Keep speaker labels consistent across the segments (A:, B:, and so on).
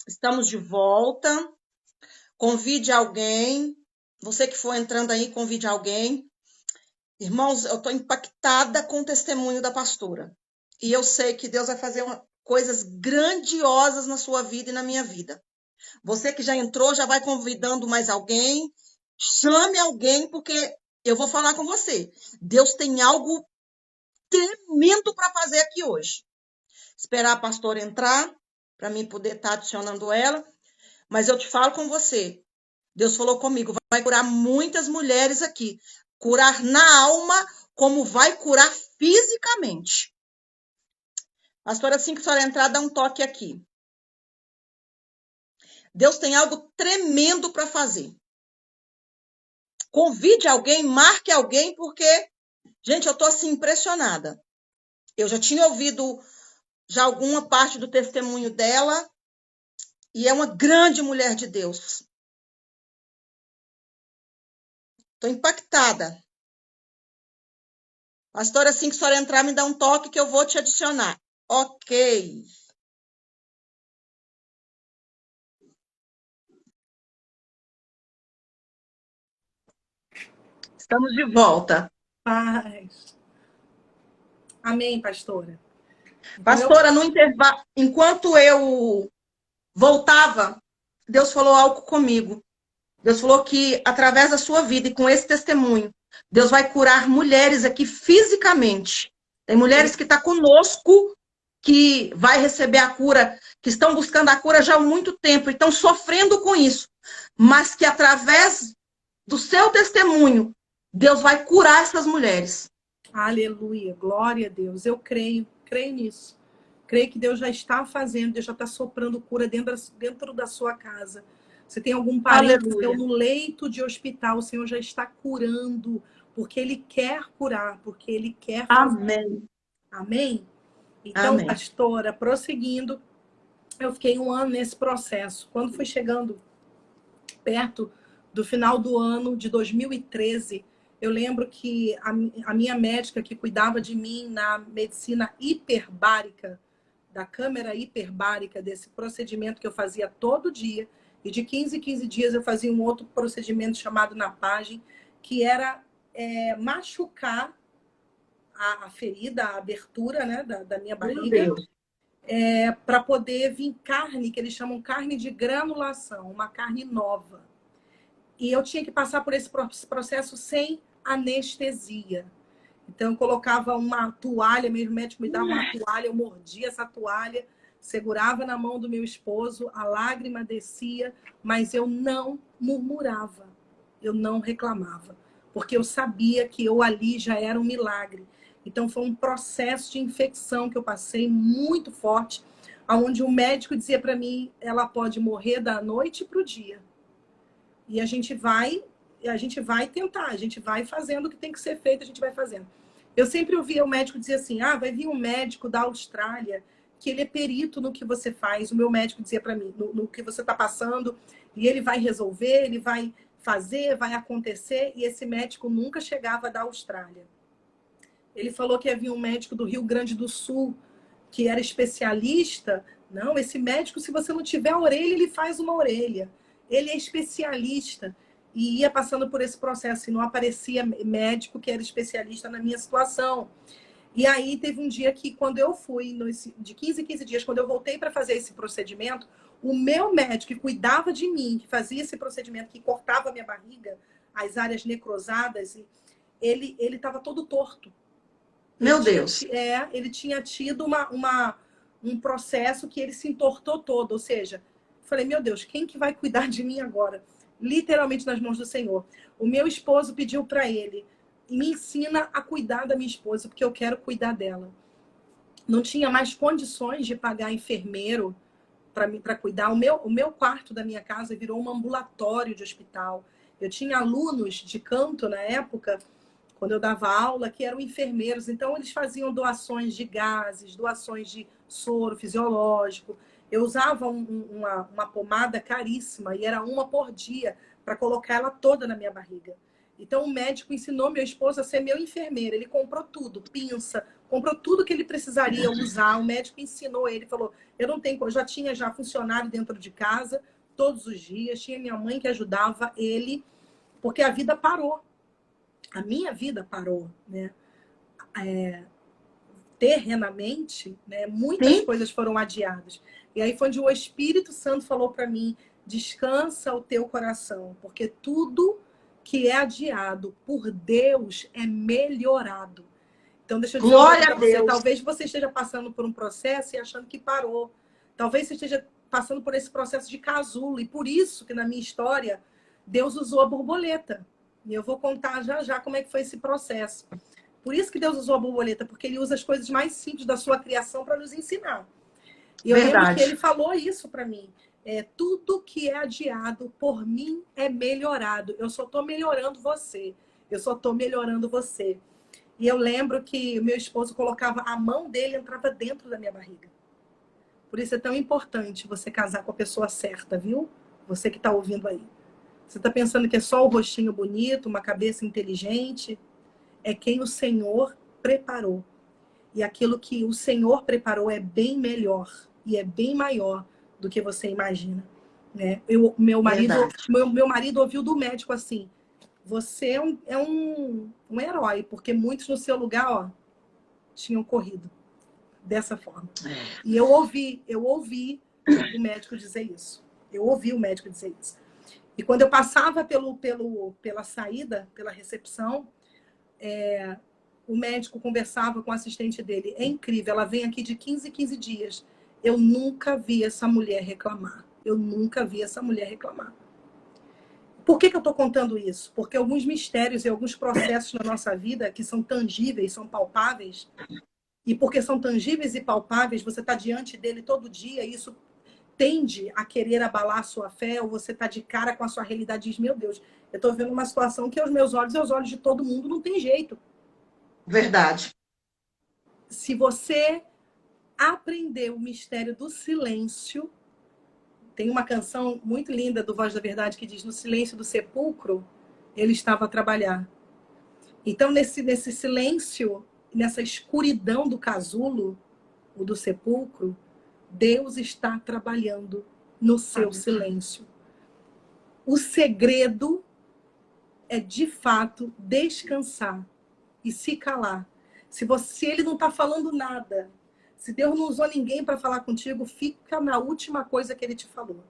A: Estamos de volta. Convide alguém. Você que for entrando aí, convide alguém. Irmãos, eu estou impactada com o testemunho da pastora. E eu sei que Deus vai fazer coisas grandiosas na sua vida e na minha vida. Você que já entrou, já vai convidando mais alguém. Chame alguém, porque eu vou falar com você. Deus tem algo tremendo para fazer aqui hoje. Esperar a pastora entrar, para mim poder estar adicionando ela. Mas eu te falo com você. Deus falou comigo, vai curar muitas mulheres aqui. Curar na alma, como vai curar fisicamente. Pastora, assim que a senhora entrar, dá um toque aqui. Deus tem algo tremendo para fazer. Convide alguém, marque alguém, porque, gente, eu estou assim impressionada. Eu já tinha ouvido já alguma parte do testemunho dela e é uma grande mulher de Deus. Estou impactada. Pastora, assim que a senhora entrar, me dá um toque que eu vou te adicionar. Ok. Estamos de volta.
B: Paz. Amém, pastora. Então,
A: Pastora, no intervalo, enquanto eu voltava, Deus falou algo comigo. Deus falou que através da sua vida e com esse testemunho, Deus vai curar mulheres aqui fisicamente. Tem mulheres que estão conosco, que vai receber a cura, que estão buscando a cura já há muito tempo e estão sofrendo com isso. Mas que através do seu testemunho, Deus vai curar essas mulheres.
B: aleluia, glória a Deus. Eu creio nisso. Creio que Deus já está fazendo, Deus já está soprando cura dentro da sua casa. Você tem algum parente seu
A: Aleluia.
B: no leito de hospital, o Senhor já está curando, porque Ele quer curar, porque Ele quer fazer.
A: Amém.
B: Amém? Então,
A: Amém.
B: pastora, prosseguindo, eu fiquei 1 ano nesse processo. Quando foi chegando perto do final do ano de 2013, eu lembro que a minha médica que cuidava de mim na medicina hiperbárica, da câmera hiperbárica, desse procedimento que eu fazia todo dia, e de 15 em 15 dias eu fazia um outro procedimento chamado napagem, que era machucar a ferida, a abertura, né, da minha
A: Meu
B: barriga,
A: Deus.
B: para poder vir carne, que eles chamam carne de granulação, uma carne nova. E eu tinha que passar por esse processo sem anestesia. Então, eu colocava uma toalha, mesmo o médico me dava uma toalha, eu mordia essa toalha, segurava na mão do meu esposo, a lágrima descia, mas eu não murmurava, eu não reclamava, porque eu sabia que eu ali já era um milagre. Então, foi um processo de infecção que eu passei muito forte, onde o médico dizia para mim, ela pode morrer da noite para o dia. E a gente vai tentar, a gente vai fazendo o que tem que ser feito, a gente vai fazendo. Eu sempre ouvia o médico dizer assim, vai vir um médico da Austrália, que ele é perito no que você faz. O meu médico dizia para mim, no que você está passando, e ele vai resolver, ele vai fazer, vai acontecer, e esse médico nunca chegava da Austrália. Ele falou que havia um médico do Rio Grande do Sul, que era especialista. Não, esse médico, se você não tiver orelha, ele faz uma orelha. Ele é especialista. E ia passando por esse processo e não aparecia médico que era especialista na minha situação. E aí teve um dia que, quando eu fui, de 15 em 15 dias, quando eu voltei para fazer esse procedimento, o meu médico que cuidava de mim, que fazia esse procedimento, que cortava a minha barriga, as áreas necrosadas, ele estava todo torto.
A: Meu Deus.
B: Ele tinha tido um processo que ele se entortou todo. Ou seja, falei, meu Deus, quem que vai cuidar de mim agora? Literalmente nas mãos do Senhor. O meu esposo pediu para ele, me ensina a cuidar da minha esposa, porque eu quero cuidar dela. Não tinha mais condições de pagar enfermeiro para cuidar. O meu quarto da minha casa virou um ambulatório de hospital. Eu tinha alunos de canto na época, quando eu dava aula, que eram enfermeiros. Então, eles faziam doações de gases, doações de soro fisiológico. Eu usava uma pomada caríssima, e era uma por dia, para colocar ela toda na minha barriga. Então, o médico ensinou meu esposo a ser meu enfermeiro. Ele comprou tudo, pinça, comprou tudo que ele precisaria usar. O médico ensinou ele, falou, eu já tinha funcionário dentro de casa, todos os dias, tinha minha mãe que ajudava ele, porque a vida parou. A minha vida parou, né? Terrenamente, né? Muitas
A: Sim.
B: coisas foram adiadas. E aí foi onde o Espírito Santo falou para mim, descansa o teu coração, porque tudo que é adiado por Deus é melhorado. Então, deixa eu dizer uma coisa
A: Glória
B: para
A: a
B: você.
A: Deus.
B: Talvez você esteja passando por um processo e achando que parou. Talvez você esteja passando por esse processo de casulo. E por isso que na minha história, Deus usou a borboleta. E eu vou contar já já como é que foi esse processo. Por isso que Deus usou a borboleta, porque ele usa as coisas mais simples da sua criação para nos ensinar. E eu lembro que ele
A: Verdade.
B: falou isso para mim. Tudo que é adiado por mim é melhorado. Eu só estou melhorando você. Eu só estou melhorando você. E eu lembro que meu esposo colocava a mão dele e entrava dentro da minha barriga. Por isso é tão importante você casar com a pessoa certa, viu? Você que está ouvindo aí. Você está pensando que é só o rostinho bonito, uma cabeça inteligente? É quem o Senhor preparou. E aquilo que o Senhor preparou é bem melhor e é bem maior do que você imagina. Né? Meu
A: Verdade.
B: marido ouviu do médico assim, você é um herói, porque muitos no seu lugar, ó, tinham corrido dessa forma. E eu ouvi o médico dizer isso. Eu ouvi o médico dizer isso. E quando eu passava pela saída, pela recepção, o médico conversava com o assistente dele. É incrível, ela vem aqui de 15 em 15 dias. Eu nunca vi essa mulher reclamar. Eu nunca vi essa mulher reclamar. Por que eu estou contando isso? Porque alguns mistérios e alguns processos na nossa vida que são tangíveis, são palpáveis, e porque são tangíveis e palpáveis, você está diante dele todo dia, e isso tende a querer abalar a sua fé, ou você está de cara com a sua realidade e diz, meu Deus, eu estou vendo uma situação que aos meus olhos e aos olhos de todo mundo não tem jeito.
A: Verdade.
B: Se você aprender o mistério do silêncio, tem uma canção muito linda do Voz da Verdade que diz, no silêncio do sepulcro, ele estava a trabalhar. Então, nesse silêncio, nessa escuridão do casulo, ou do sepulcro, Deus está trabalhando no seu silêncio. O segredo é, de fato, descansar e se calar. Se ele não está falando nada, se Deus não usou ninguém para falar contigo, fica na última coisa que ele te falou.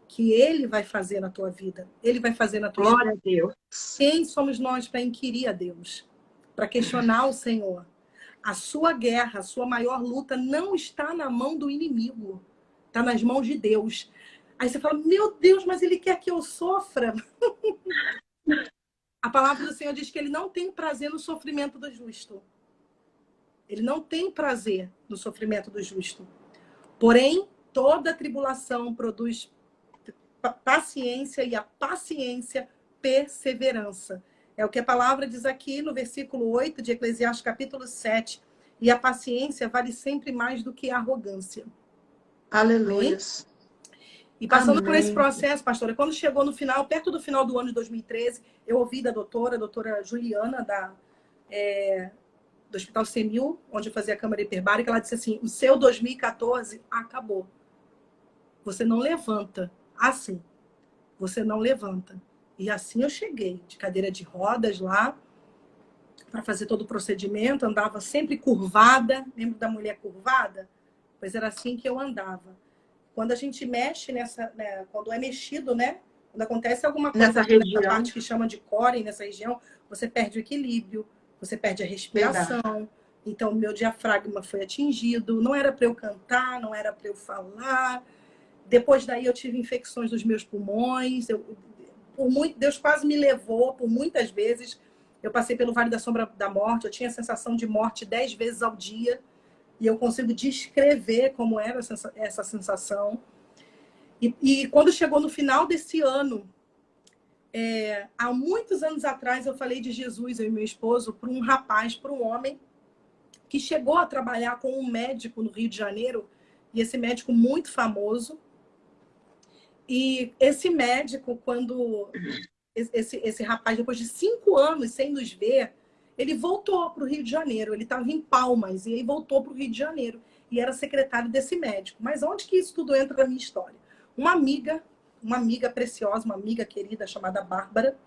B: Que ele vai fazer na tua vida. Ele vai fazer na tua
A: Glória
B: história.
A: a Deus.
B: Quem somos nós para inquirir a Deus? Para questionar o Senhor? A sua guerra, a sua maior luta não está na mão do inimigo. Está nas mãos de Deus. Aí você fala, meu Deus, mas ele quer que eu sofra? A palavra do Senhor diz que ele não tem prazer no sofrimento do justo. Ele não tem prazer no sofrimento do justo. Porém, toda tribulação produz paciência, e a paciência, perseverança. É o que a palavra diz aqui no versículo 8 de Eclesiastes, capítulo 7. E a paciência vale sempre mais do que a arrogância.
A: Aleluia.
B: Amém? E passando por esse
A: Amém.
B: processo, pastora, quando chegou no final, perto do final do ano de 2013, eu ouvi da doutora Juliana, do Hospital Semil, onde eu fazia a câmara hiperbárica, ela disse assim, o seu 2014 acabou. Você não levanta assim. Você não levanta. E assim eu cheguei, de cadeira de rodas lá, para fazer todo o procedimento, andava sempre curvada. Lembra da mulher curvada? Pois era assim que eu andava. Quando a gente mexe né, quando é mexido, né? Quando acontece alguma coisa
A: Nessa
B: aqui nessa
A: região.
B: parte que chama de core, nessa região, você perde o equilíbrio, você perde a
A: Verdade.
B: respiração. Então, o meu diafragma foi atingido. Não era para eu cantar, não era para eu falar. Depois daí, eu tive infecções dos meus pulmões. Deus quase me levou, por muitas vezes. Eu passei pelo Vale da Sombra da Morte. Eu tinha a sensação de morte 10 vezes ao dia. E eu consigo descrever como era essa sensação. E quando chegou no final desse ano, há muitos anos atrás, eu falei de Jesus, eu e meu esposo, para um rapaz, para um homem, que chegou a trabalhar com um médico no Rio de Janeiro, e esse médico muito famoso. E esse médico, quando esse rapaz, depois de 5 anos sem nos ver, Ele voltou para o Rio de Janeiro. Ele estava em Palmas e aí voltou para o Rio de Janeiro. E era secretário desse médico. Mas onde que isso tudo entra na minha história? Uma amiga preciosa, uma amiga querida chamada Bárbara,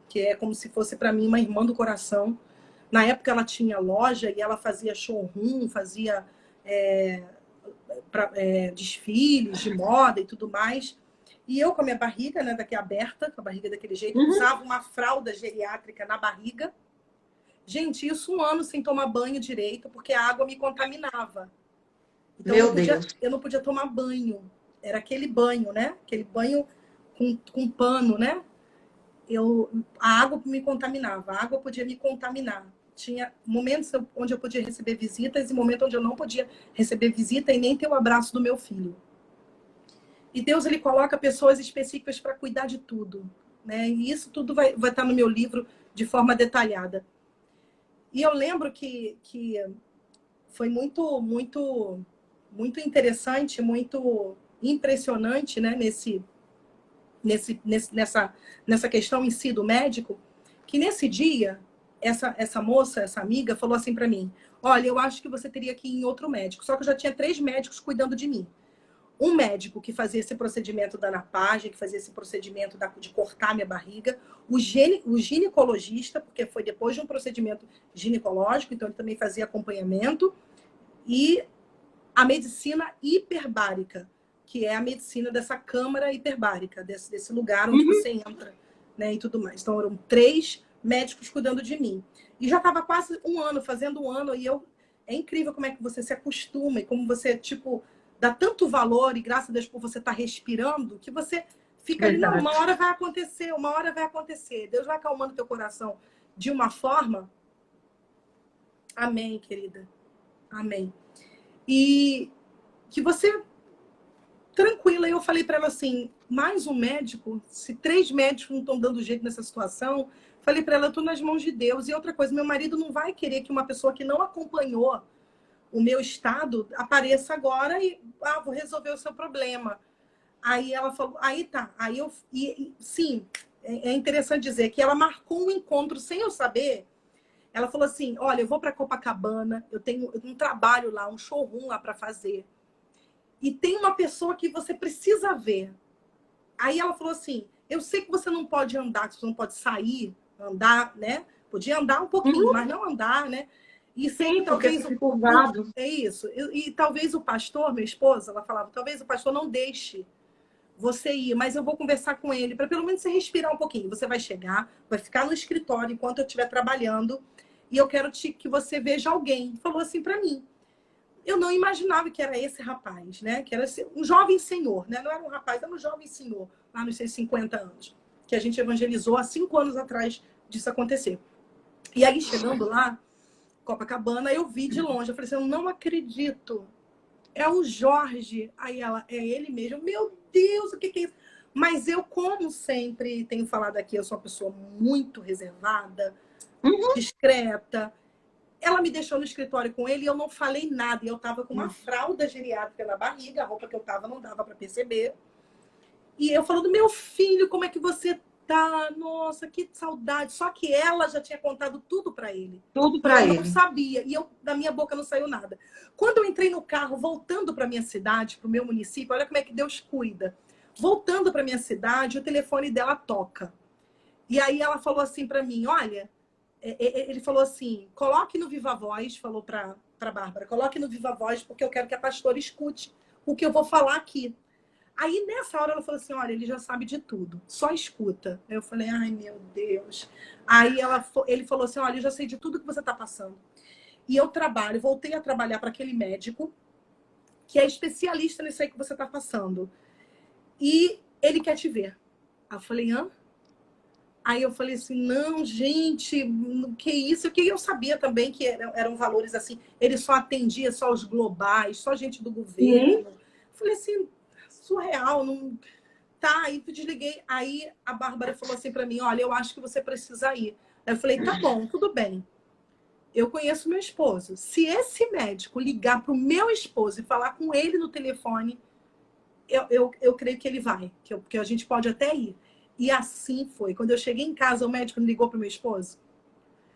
B: que é como se fosse para mim uma irmã do coração. Na época ela tinha loja e ela fazia showroom, fazia desfiles de moda e tudo mais. E eu com a minha barriga, né, daqui aberta, com a barriga daquele jeito, usava uma fralda geriátrica na barriga. Gente, isso 1 ano sem tomar banho direito, porque a água me contaminava. Então eu não podia tomar banho. Era aquele banho, né? Aquele banho com pano, né? A água me contaminava, a água podia me contaminar. Tinha momentos onde eu podia receber visitas e momentos onde eu não podia receber visita e nem ter o abraço do meu filho. E Deus, ele coloca pessoas específicas para cuidar de tudo, né? E isso tudo vai estar no meu livro de forma detalhada. E eu lembro que foi muito, muito, muito interessante, muito impressionante, né? Nessa questão em si do médico, que nesse dia, essa moça, essa amiga, falou assim para mim: olha, eu acho que você teria que ir em outro médico. Só que eu já tinha 3 médicos cuidando de mim. Um médico que fazia esse procedimento da napagem, que fazia esse procedimento de cortar minha barriga, o ginecologista, porque foi depois de um procedimento ginecológico, então ele também fazia acompanhamento, e a medicina hiperbárica, que é a medicina dessa câmara hiperbárica, desse lugar onde você entra, né, e tudo mais. Então eram 3 médicos cuidando de mim. E já estava quase 1 ano, fazendo 1 ano, e é incrível como é que você se acostuma e como você, tipo, dá tanto valor, e graças a Deus por você estar respirando, que você fica ali, não, uma hora vai acontecer, uma hora vai acontecer. Deus vai acalmando teu coração de uma forma. Amém, querida. Amém. E que você, tranquila, eu falei para ela assim, mais um médico, se 3 médicos não estão dando jeito nessa situação, falei para ela, eu estou nas mãos de Deus. E outra coisa, meu marido não vai querer que uma pessoa que não acompanhou o meu estado apareça agora e vou resolver o seu problema. Aí ela falou, aí tá. Aí sim, é interessante dizer que ela marcou um encontro sem eu saber. Ela falou assim, olha, eu vou para Copacabana, eu tenho um trabalho lá, um showroom lá para fazer. E tem uma pessoa que você precisa ver. Aí ela falou assim, eu sei que você não pode andar, que você não pode sair, andar, né? Podia andar um pouquinho, mas não andar, né? E sei que talvez é isso. E talvez o pastor, minha esposa, ela falava, talvez o pastor não deixe você ir, mas eu vou conversar com ele para pelo menos você respirar um pouquinho. Você vai chegar, vai ficar no escritório enquanto eu estiver trabalhando e eu quero que você veja alguém. Falou assim para mim. Eu não imaginava que era esse rapaz, né? Que era um jovem senhor, né? Não era um rapaz, era um jovem senhor, lá nos seus 50 anos, que a gente evangelizou há 5 anos atrás disso acontecer. E aí, chegando lá, Copacabana, eu vi de longe. Eu falei assim, eu não acredito. É o Jorge. Aí ela, é ele mesmo. Meu Deus, o que é isso? Mas eu, como sempre tenho falado aqui, eu sou uma pessoa muito reservada, discreta. Ela me deixou no escritório com ele e eu não falei nada. E eu tava com uma fralda geriátrica na barriga, a roupa que eu tava não dava para perceber. E eu falando, meu filho, como é que você tá? Nossa, que saudade. Só que ela já tinha contado tudo para ele.
A: Tudo para ele.
B: Eu não sabia. E da minha boca não saiu nada. Quando eu entrei no carro, voltando para minha cidade, para o meu município, olha como é que Deus cuida. Voltando para minha cidade, o telefone dela toca. E aí ela falou assim para mim, olha, ele falou assim, coloque no Viva Voz, falou para Bárbara, coloque no Viva Voz porque eu quero que a pastora escute o que eu vou falar aqui. Aí, nessa hora, ela falou assim, olha, ele já sabe de tudo, só escuta. Eu falei, ai, meu Deus. Aí ele falou assim, olha, eu já sei de tudo que você está passando. E eu voltei a trabalhar para aquele médico que é especialista nisso aí que você está passando. E ele quer te ver. Aí eu falei, hã? Aí eu falei assim, não, gente, que isso? Que eu sabia também que eram valores assim. Ele só atendia só os globais, só gente do governo. Falei assim, surreal, não... Tá, aí eu desliguei. Aí a Bárbara falou assim para mim, olha, eu acho que você precisa ir. Aí eu falei, tá bom, tudo bem. Eu conheço meu esposo. Se esse médico ligar pro meu esposo e falar com ele no telefone, eu creio que ele vai, que a gente pode até ir. E assim foi. Quando eu cheguei em casa, o médico me ligou pro meu esposo.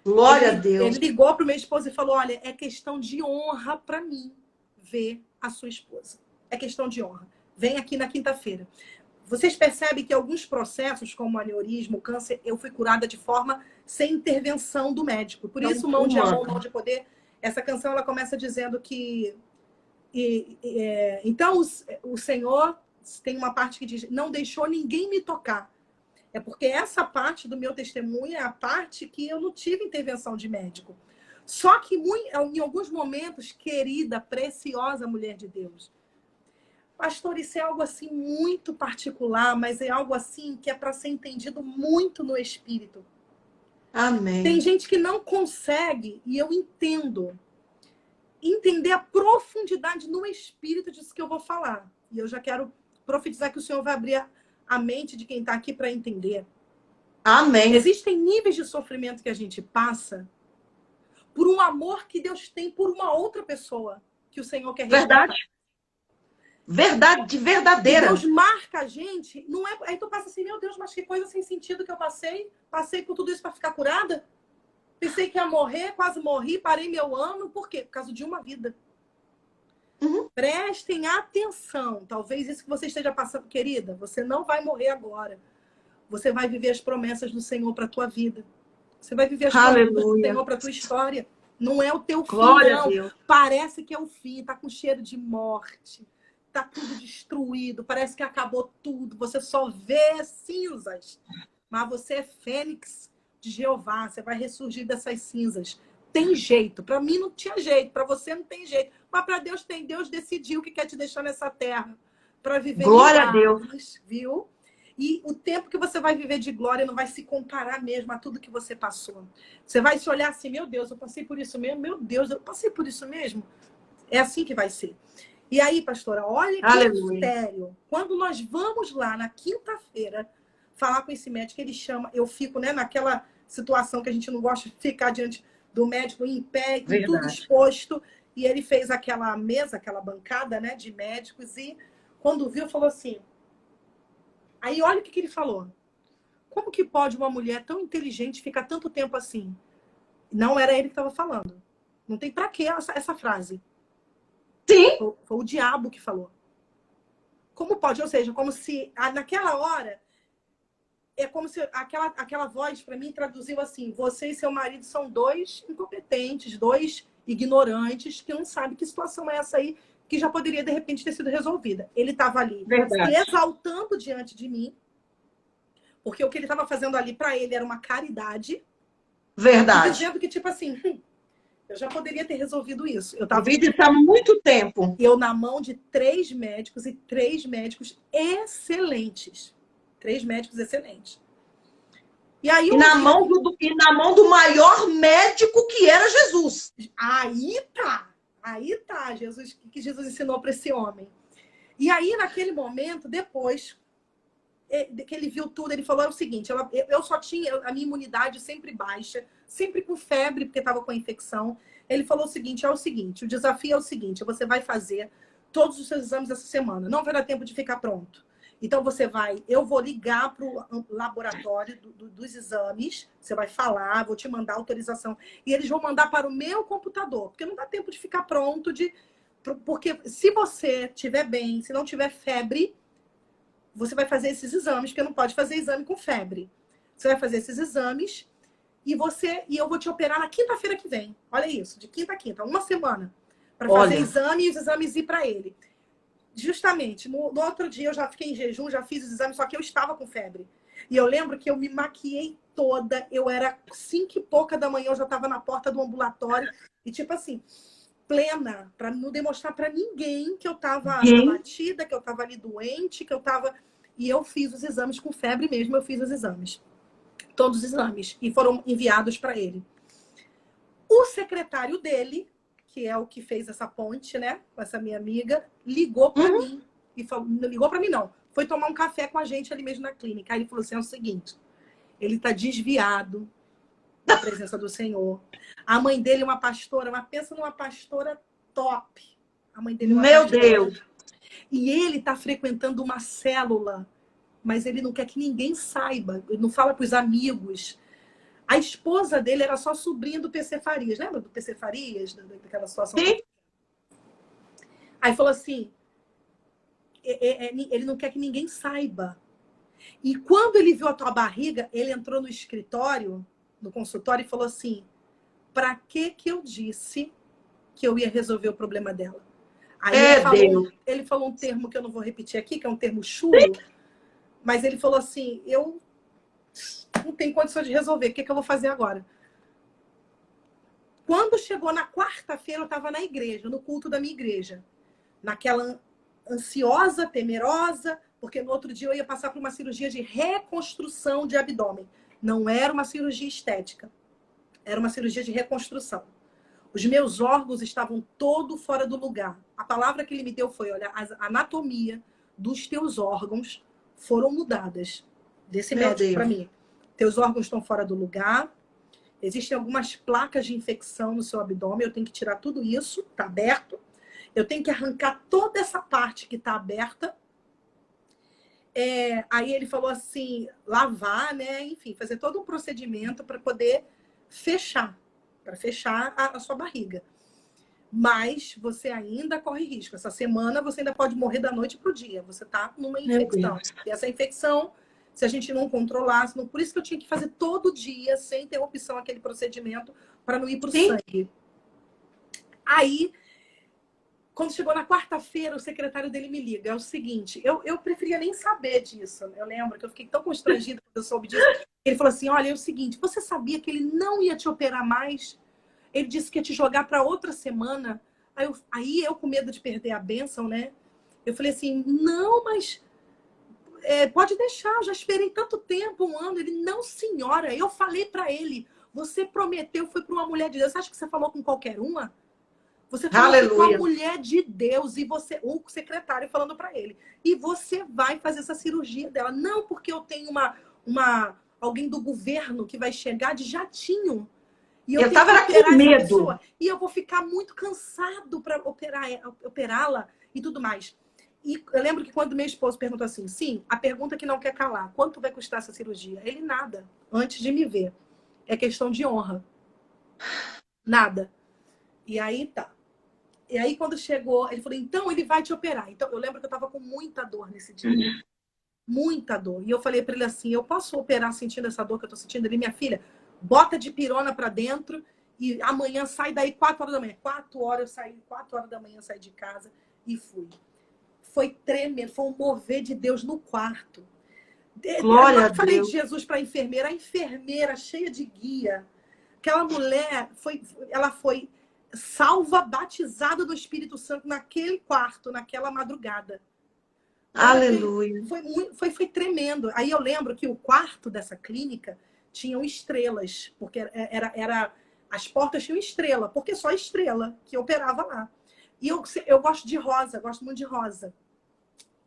A: Glória a Deus.
B: Ele ligou para o meu esposo e falou, olha, é questão de honra para mim ver a sua esposa. É questão de honra. Vem aqui na quinta-feira. Vocês percebem que alguns processos, como aneurisma, câncer, eu fui curada de forma sem intervenção do médico. Por isso, Mão de Amor, Mão de Poder, essa canção ela começa dizendo que... então, o Senhor tem uma parte que diz, não deixou ninguém me tocar. É porque essa parte do meu testemunho é a parte que eu não tive intervenção de médico. Só que em alguns momentos, querida, preciosa mulher de Deus, pastor, isso é algo assim muito particular, mas é algo assim que é para ser entendido muito no espírito.
A: Amém.
B: Tem gente que não consegue, e eu entendo, entender a profundidade no espírito disso que eu vou falar. E eu já quero profetizar que o Senhor vai abrir a mente de quem está aqui para entender.
A: Amém.
B: Existem níveis de sofrimento que a gente passa por um amor que Deus tem por uma outra pessoa que o Senhor quer resgatar.
A: Verdade, verdadeira.
B: E Deus marca a gente, não é? Aí tu passa assim, meu Deus, mas que coisa sem sentido que eu passei. Passei por tudo isso para ficar curada. Pensei que ia morrer, quase morri, parei meu ano. Por quê? Por causa de uma vida.
A: Uhum.
B: Prestem atenção. Talvez isso que você esteja passando, querida, você não vai morrer agora. Você vai viver as promessas do Senhor para a tua vida. Você vai viver as promessas do Senhor para a tua história. Não é o teu fim, não. Parece que é o fim. Tá com cheiro de morte. Tá tudo destruído. Parece que acabou tudo. Você só vê cinzas. Mas você é fênix de Jeová. Você vai ressurgir dessas cinzas. Tem jeito. Para mim não tinha jeito. Para você não tem jeito. Mas para Deus tem. Deus decidiu que quer te deixar nessa terra. Para viver
A: glória
B: milagres,
A: a Deus.
B: Viu? E o tempo que você vai viver de glória não vai se comparar mesmo a tudo que você passou. Você vai se olhar assim, meu Deus, eu passei por isso mesmo? Meu Deus, eu passei por isso mesmo? É assim que vai ser. E aí, pastora, olha que mistério. Quando nós vamos lá na quinta-feira falar com esse médico, ele chama, eu fico, né, naquela situação que a gente não gosta de ficar diante do médico em pé, com tudo exposto. E ele fez aquela mesa, aquela bancada, né, de médicos. E quando viu, falou assim... Aí olha o que ele falou. Como que pode uma mulher tão inteligente ficar tanto tempo assim? Não era ele que estava falando. Não tem pra que essa frase.
A: Sim.
B: Foi o diabo que falou. Como pode? Ou seja, como se naquela hora... É como se aquela voz para mim traduziu assim: você e seu marido são dois incompetentes, dois ignorantes que não sabem que situação é essa aí, que já poderia, de repente, ter sido resolvida. Ele estava ali se exaltando diante de mim, porque o que ele estava fazendo ali para ele era uma caridade.
A: Verdade.
B: Dizendo que, tipo assim, eu já poderia ter resolvido isso.
A: Eu vi isso há muito tempo.
B: Eu na mão de 3 médicos e 3 médicos excelentes. 3 médicos excelentes. E aí
A: na mão do maior médico que era Jesus.
B: Aí tá, Jesus, que Jesus ensinou para esse homem. E aí, naquele momento, depois que ele viu tudo, ele falou o seguinte: eu só tinha a minha imunidade sempre baixa, sempre com febre, porque estava com a infecção. Ele falou o seguinte: o desafio é o seguinte, você vai fazer todos os seus exames essa semana, não vai dar tempo de ficar pronto. Então, eu vou ligar para o laboratório dos exames, você vai falar, vou te mandar autorização, e eles vão mandar para o meu computador, porque não dá tempo de ficar pronto, porque se você estiver bem, se não tiver febre, você vai fazer esses exames, porque não pode fazer exame com febre. Você vai fazer esses exames e eu vou te operar na quinta-feira que vem. Olha isso, de quinta a quinta, uma semana, para fazer exame e os exames ir para ele. Justamente, no outro dia eu já fiquei em jejum, já fiz os exames, só que eu estava com febre. E eu lembro que eu me maquiei toda, eu era 5 e pouca da manhã, eu já estava na porta do ambulatório, e tipo assim, plena, para não demonstrar para ninguém que eu estava abatida, que eu estava ali doente, que eu estava... E eu fiz os exames com febre mesmo, eu fiz os exames. Todos os exames. E foram enviados para ele. O secretário dele, que é o que fez essa ponte, né, com essa minha amiga, ligou para mim e falou, não ligou para mim não, foi tomar um café com a gente ali mesmo na clínica. Aí ele falou assim: é o seguinte, ele tá desviado da presença do Senhor. A mãe dele é uma pastora, mas pensa numa pastora top. A mãe dele é uma pastora.
A: Deus.
B: E ele tá frequentando uma célula, mas ele não quer que ninguém saiba, ele não fala para os amigos. A esposa dele era só sobrinha do PC Farias. Lembra do PC Farias? Daquela situação?
A: Sim.
B: Aí falou assim, ele não quer que ninguém saiba. E quando ele viu a tua barriga, ele entrou no escritório, no consultório, e falou assim, pra que eu disse que eu ia resolver o problema dela? Aí ele falou um termo que eu não vou repetir aqui, que é um termo chulo, mas ele falou assim, eu não tenho condição de resolver, o que eu vou fazer agora? Quando chegou na quarta-feira, eu estava na igreja, no culto da minha igreja, naquela ansiosa, temerosa, porque no outro dia eu ia passar por uma cirurgia de reconstrução de abdômen. Não era uma cirurgia estética, era uma cirurgia de reconstrução. Os meus órgãos estavam todo fora do lugar. A palavra que ele me deu foi, olha, a anatomia dos teus órgãos foram mudadas. Desse médico para mim. Teus órgãos estão fora do lugar. Existem algumas placas de infecção no seu abdômen. Eu tenho que tirar tudo isso, tá aberto. Eu tenho que arrancar toda essa parte que está aberta. Aí ele falou assim, lavar, né? Enfim, fazer todo um procedimento para poder fechar. Para fechar a sua barriga. Mas você ainda corre risco. Essa semana você ainda pode morrer da noite para o dia. Você está numa infecção. E essa infecção, se a gente não controlasse... Por isso que eu tinha que fazer todo dia, sem interrupção, aquele procedimento para não ir para o sangue. Aí, quando chegou na quarta-feira, o secretário dele me liga. É o seguinte, eu preferia nem saber disso. Eu lembro que eu fiquei tão constrangida quando eu soube disso. Ele falou assim, olha, é o seguinte, você sabia que ele não ia te operar mais? Ele disse que ia te jogar para outra semana. Aí eu, com medo de perder a bênção, né? Eu falei assim, não, mas pode deixar, eu já esperei tanto tempo, 1 ano. Ele, não, senhora, eu falei para ele, você prometeu, foi para uma mulher de Deus. Você acha que você falou com qualquer uma? Você falou com uma mulher de Deus, e você, o secretário falando para ele, e você vai fazer essa cirurgia dela. Não, porque eu tenho alguém do governo que vai chegar de jatinho. E eu tava com medo. E eu vou ficar muito cansado para operá-la e tudo mais. E eu lembro que quando meu esposo perguntou assim, sim, a pergunta que não quer calar, quanto vai custar essa cirurgia? Ele, nada, antes de me ver. É questão de honra. Nada. E aí tá. E aí quando chegou, ele falou, então ele vai te operar. Então eu lembro que eu tava com muita dor nesse dia. Muita dor. E eu falei para ele assim, eu posso operar sentindo essa dor que eu tô sentindo? Ele, minha filha, bota de pirona para dentro e amanhã sai daí 4 horas da manhã. 4 horas eu saí, 4 horas da manhã eu saí de casa e fui. Foi tremendo, foi um mover de Deus no quarto. Glória a Deus. Eu falei de Jesus para a enfermeira cheia de guia. Aquela mulher, ela foi salva, batizada do Espírito Santo naquele quarto, naquela madrugada. Aleluia. Foi tremendo. Aí eu lembro que o quarto dessa clínica tinham estrelas, porque as portas tinham estrela, porque só estrela que operava lá. E eu gosto de rosa, gosto muito de rosa.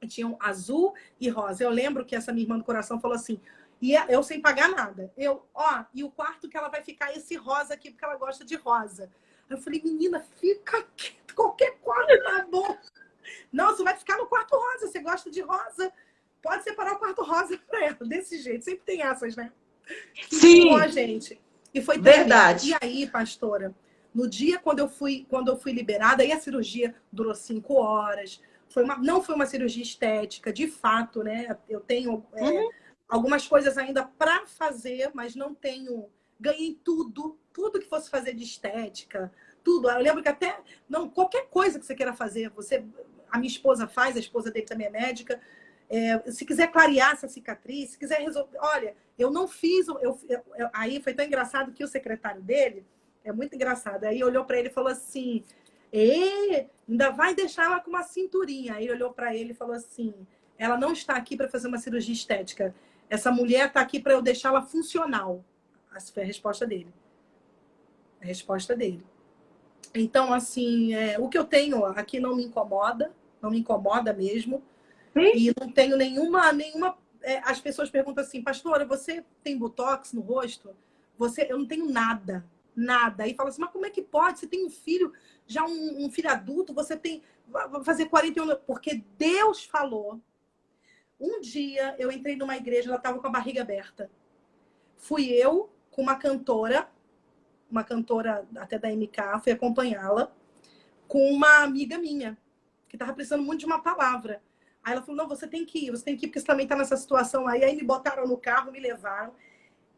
B: E tinham azul e rosa. Eu lembro que essa minha irmã do coração falou assim, e eu sem pagar nada. E o quarto que ela vai ficar esse rosa aqui, porque ela gosta de rosa. Eu falei, menina, fica aqui, qualquer quarto tá bom. Não, você vai ficar no quarto rosa, você gosta de rosa. Pode separar o quarto rosa para ela, desse jeito. Sempre tem essas, né? Sim. A gente. E foi verdade. E aí, pastora, no dia quando eu fui liberada, aí a cirurgia durou 5 horas. Não foi uma cirurgia estética, de fato, né? Eu tenho algumas coisas ainda para fazer, mas não tenho... Ganhei tudo que fosse fazer de estética, tudo. Eu lembro que até... Não, qualquer coisa que você queira fazer, a minha esposa faz, a esposa dele também é médica. Se quiser clarear essa cicatriz, se quiser resolver... Olha, eu não fiz... Aí foi tão engraçado que o secretário dele, é muito engraçado, aí olhou para ele e falou assim, ainda vai deixar ela com uma cinturinha. Aí olhou para ele e falou assim, ela não está aqui para fazer uma cirurgia estética. Essa mulher está aqui para eu deixá-la funcional. Essa foi a resposta dele. A resposta dele. Então, assim, o que eu tenho aqui não me incomoda mesmo. Sim. E não tenho nenhuma as pessoas perguntam assim, pastora, você tem botox no rosto? Eu não tenho nada. Aí fala assim, mas como é que pode? Você tem um filho, já um filho adulto, você vai fazer 41 anos. Porque Deus falou. Um dia eu entrei numa igreja, ela estava com a barriga aberta. Fui eu, com uma cantora até da MK, fui acompanhá-la, com uma amiga minha, que estava precisando muito de uma palavra. Aí ela falou, não, você tem que ir, porque você também está nessa situação aí. Aí me botaram no carro, me levaram.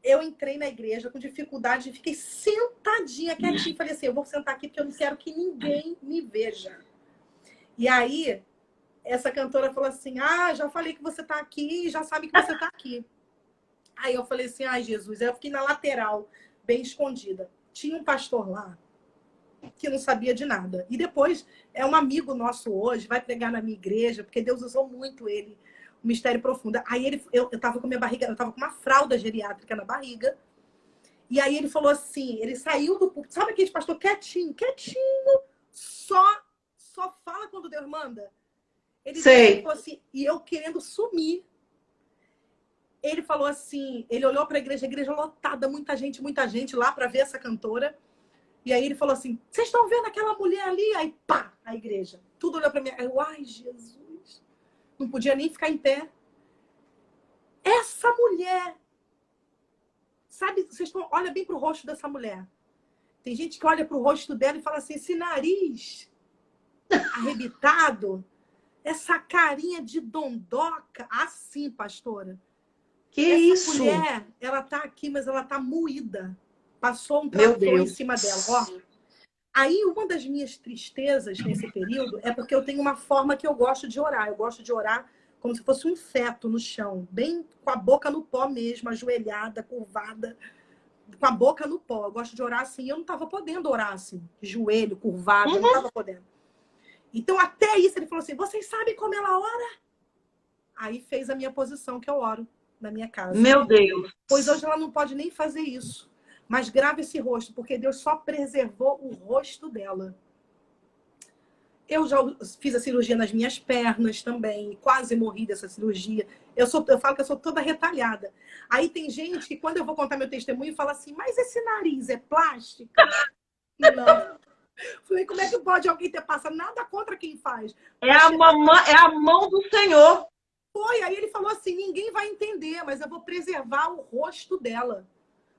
B: Eu entrei na igreja com dificuldade, fiquei sentadinha, quietinha, falei assim, eu vou sentar aqui porque eu não quero que ninguém me veja. E aí, essa cantora falou assim, já falei que você está aqui, já sabe que você está aqui. Aí eu falei assim, ai, Jesus. Aí eu fiquei na lateral, bem escondida. Tinha um pastor lá que não sabia de nada. E depois é um amigo nosso hoje, vai pregar na minha igreja, porque Deus usou muito ele, o mistério profundo. Aí eu tava com minha barriga, eu tava com uma fralda geriátrica na barriga. E aí ele falou assim, ele saiu do púlpito, sabe aquele pastor quietinho, só fala quando Deus manda. Ele falou assim, e eu querendo sumir. Ele falou assim, ele olhou para a igreja lotada, muita gente lá para ver essa cantora. E aí ele falou assim, vocês estão vendo aquela mulher ali? Aí pá, a igreja. Tudo olhou para mim. Eu, ai, Jesus. Não podia nem ficar em pé. Essa mulher. Sabe, olha bem para o rosto dessa mulher. Tem gente que olha para o rosto dela e fala assim, esse nariz arrebitado, essa carinha de dondoca. Assim, pastora.
A: Que
B: essa
A: isso?
B: Mulher, ela tá aqui, mas ela tá moída. Passou um trator em cima dela. Ó. Aí, uma das minhas tristezas nesse período é porque eu tenho uma forma que eu gosto de orar. Eu gosto de orar como se fosse um feto no chão, bem com a boca no pó mesmo, ajoelhada, curvada, com a boca no pó. Eu gosto de orar assim. Eu não estava podendo orar assim, joelho, curvado, eu não estava podendo. Então, até isso, ele falou assim, vocês sabem como ela ora? Aí fez a minha posição que eu oro na minha casa.
A: Meu Deus.
B: Pois hoje ela não pode nem fazer isso. Mas grava esse rosto, porque Deus só preservou o rosto dela. Eu já fiz a cirurgia nas minhas pernas também, quase morri dessa cirurgia. Eu falo que eu sou toda retalhada. Aí tem gente que, quando eu vou contar meu testemunho, fala assim, mas esse nariz é plástico? Não. Falei, como é que pode alguém ter passado? Nada contra quem faz.
A: É a mão do Senhor.
B: Foi, aí ele falou assim, ninguém vai entender, mas eu vou preservar o rosto dela.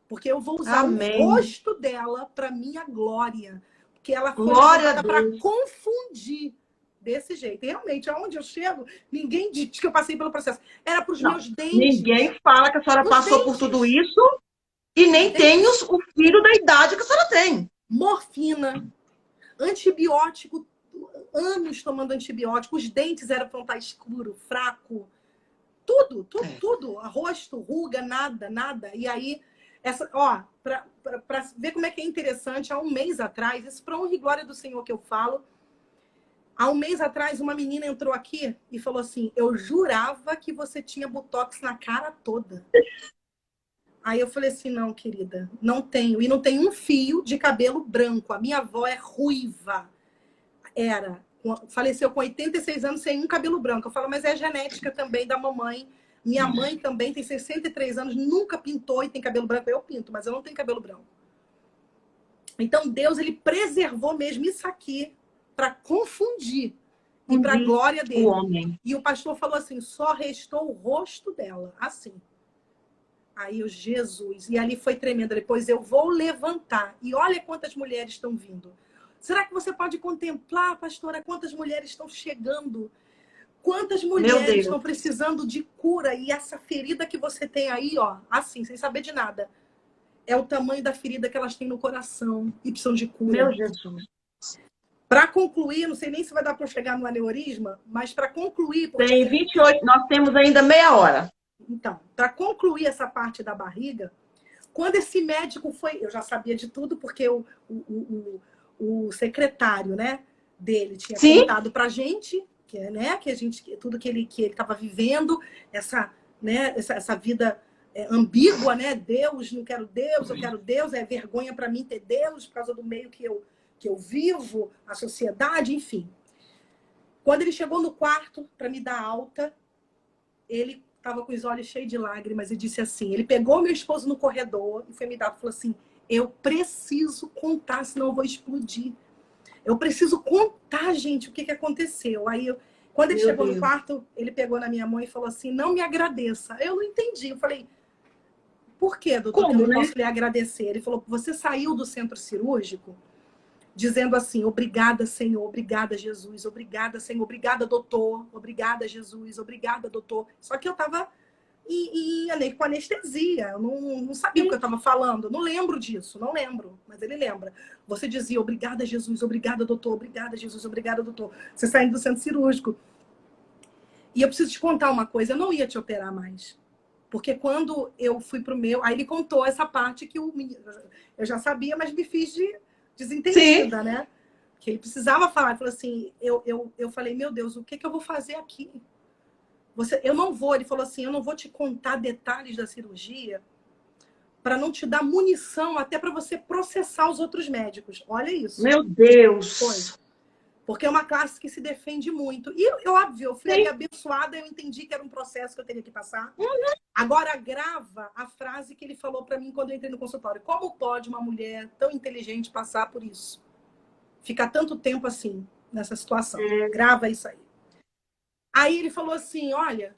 B: Porque eu vou usar o rosto dela para minha glória. Porque ela foi usada para confundir desse jeito. E realmente, aonde eu chego, ninguém diz que eu passei pelo processo. Era para os meus dentes.
A: Ninguém fala que a senhora passou por tudo isso e nem tem o filho da idade que a senhora tem.
B: Morfina, antibiótico, anos tomando antibiótico. Os dentes eram para estar escuro, fraco. Tudo. Rosto, ruga, nada. E aí... para ver como é que é interessante, há um mês atrás, isso para honra e glória do Senhor que eu falo, há um mês atrás uma menina entrou aqui e falou assim, eu jurava que você tinha botox na cara toda. Aí eu falei assim, não, querida, não tenho. E não tem um fio de cabelo branco. A minha avó é ruiva. Faleceu com 86 anos sem um cabelo branco. Eu falo, mas é genética também da mamãe. Minha mãe também tem 63 anos, nunca pintou e tem cabelo branco. Eu pinto, mas eu não tenho cabelo branco. Então, Deus, ele preservou mesmo isso aqui para confundir e para a glória dele.
A: O homem.
B: E o pastor falou assim, só restou o rosto dela, assim. Aí eu, Jesus, e ali foi tremendo. Depois eu vou levantar. E olha quantas mulheres estão vindo. Será que você pode contemplar, pastora, quantas mulheres estão chegando? Quantas mulheres estão precisando de cura? E essa ferida que você tem aí, ó, assim, sem saber de nada, é o tamanho da ferida que elas têm no coração e precisam de cura.
A: Meu Jesus.
B: Para concluir, não sei nem se vai dar para chegar no aneurisma, mas para concluir...
A: Tem 28, nós temos ainda meia hora.
B: Então, para concluir essa parte da barriga, quando esse médico foi... Eu já sabia de tudo, porque o secretário, né, dele tinha contado para a gente... tudo que ele estava vivendo, essa vida ambígua, né? Deus, não quero Deus, eu quero Deus, é vergonha para mim ter Deus por causa do meio que eu vivo, a sociedade, enfim. Quando ele chegou no quarto para me dar alta, ele estava com os olhos cheios de lágrimas e disse assim, ele pegou meu esposo no corredor e foi me dar, falou assim, eu preciso contar, senão eu vou explodir. Eu preciso contar, gente, o que aconteceu. Aí, quando ele chegou no quarto, ele pegou na minha mão e falou assim, não me agradeça. Eu não entendi. Eu falei, por quê, doutor, que eu
A: Como,
B: não
A: né?
B: posso lhe agradecer? Ele falou, você saiu do centro cirúrgico dizendo assim, obrigada, Senhor, obrigada, Jesus, obrigada, Senhor, obrigada, doutor, obrigada, Jesus, obrigada, doutor. Só que eu estava com anestesia, eu não sabia o que eu estava falando, eu não lembro disso, não lembro, mas ele lembra. Você dizia, obrigada, Jesus, obrigada, doutor, obrigada, Jesus, obrigada, doutor. Você saindo do centro cirúrgico. E eu preciso te contar uma coisa, eu não ia te operar mais. Porque quando eu fui pro meu... Aí ele contou essa parte que eu já sabia, mas me fiz de
A: Sim.
B: desentendida, né? Que ele precisava falar. Ele falou assim, eu falei, meu Deus, o que que eu vou fazer aqui? Eu não vou, ele falou assim, eu não vou te contar detalhes da cirurgia para não te dar munição até para você processar os outros médicos. Olha isso.
A: Meu
B: Foi.
A: Deus.
B: Porque é uma classe que se defende muito. E, óbvio, eu fui ali
A: Sim.
B: abençoada, eu entendi que era um processo que eu teria que passar. Agora, grava a frase que ele falou para mim quando eu entrei no consultório. Como pode uma mulher tão inteligente passar por isso? Ficar tanto tempo assim, nessa situação. Grava isso aí. Aí ele falou assim, olha,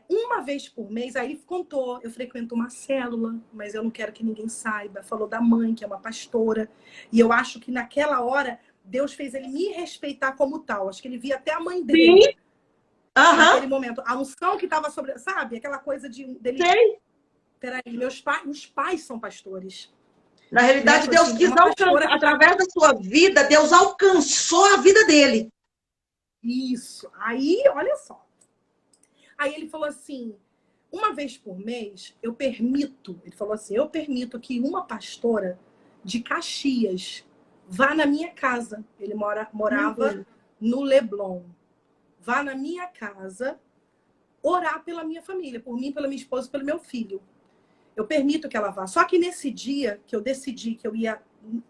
B: uma vez por mês, aí ele contou, eu frequento uma célula, mas eu não quero que ninguém saiba. Falou da mãe, que é uma pastora. E eu acho que naquela hora, Deus fez ele me respeitar como tal. Acho que ele via até a mãe dele.
A: Sim.
B: Naquele
A: Aham.
B: momento. A unção que estava sobre... Sabe? Aquela coisa dele...
A: Sei.
B: Peraí, os pais são pastores.
A: Na
B: Né?
A: realidade,
B: Falou
A: Deus
B: assim, é
A: quis
B: uma pastora
A: alcançar,
B: que tá...
A: através da sua vida, Deus alcançou a vida dele.
B: Isso. Aí, olha só. Aí ele falou assim, uma vez por mês, eu permito, ele falou assim, eu permito que uma pastora de Caxias vá na minha casa. Ele morava no Leblon. Vá na minha casa orar pela minha família, por mim, pela minha esposa e pelo meu filho. Eu permito que ela vá. Só que nesse dia que eu decidi que eu ia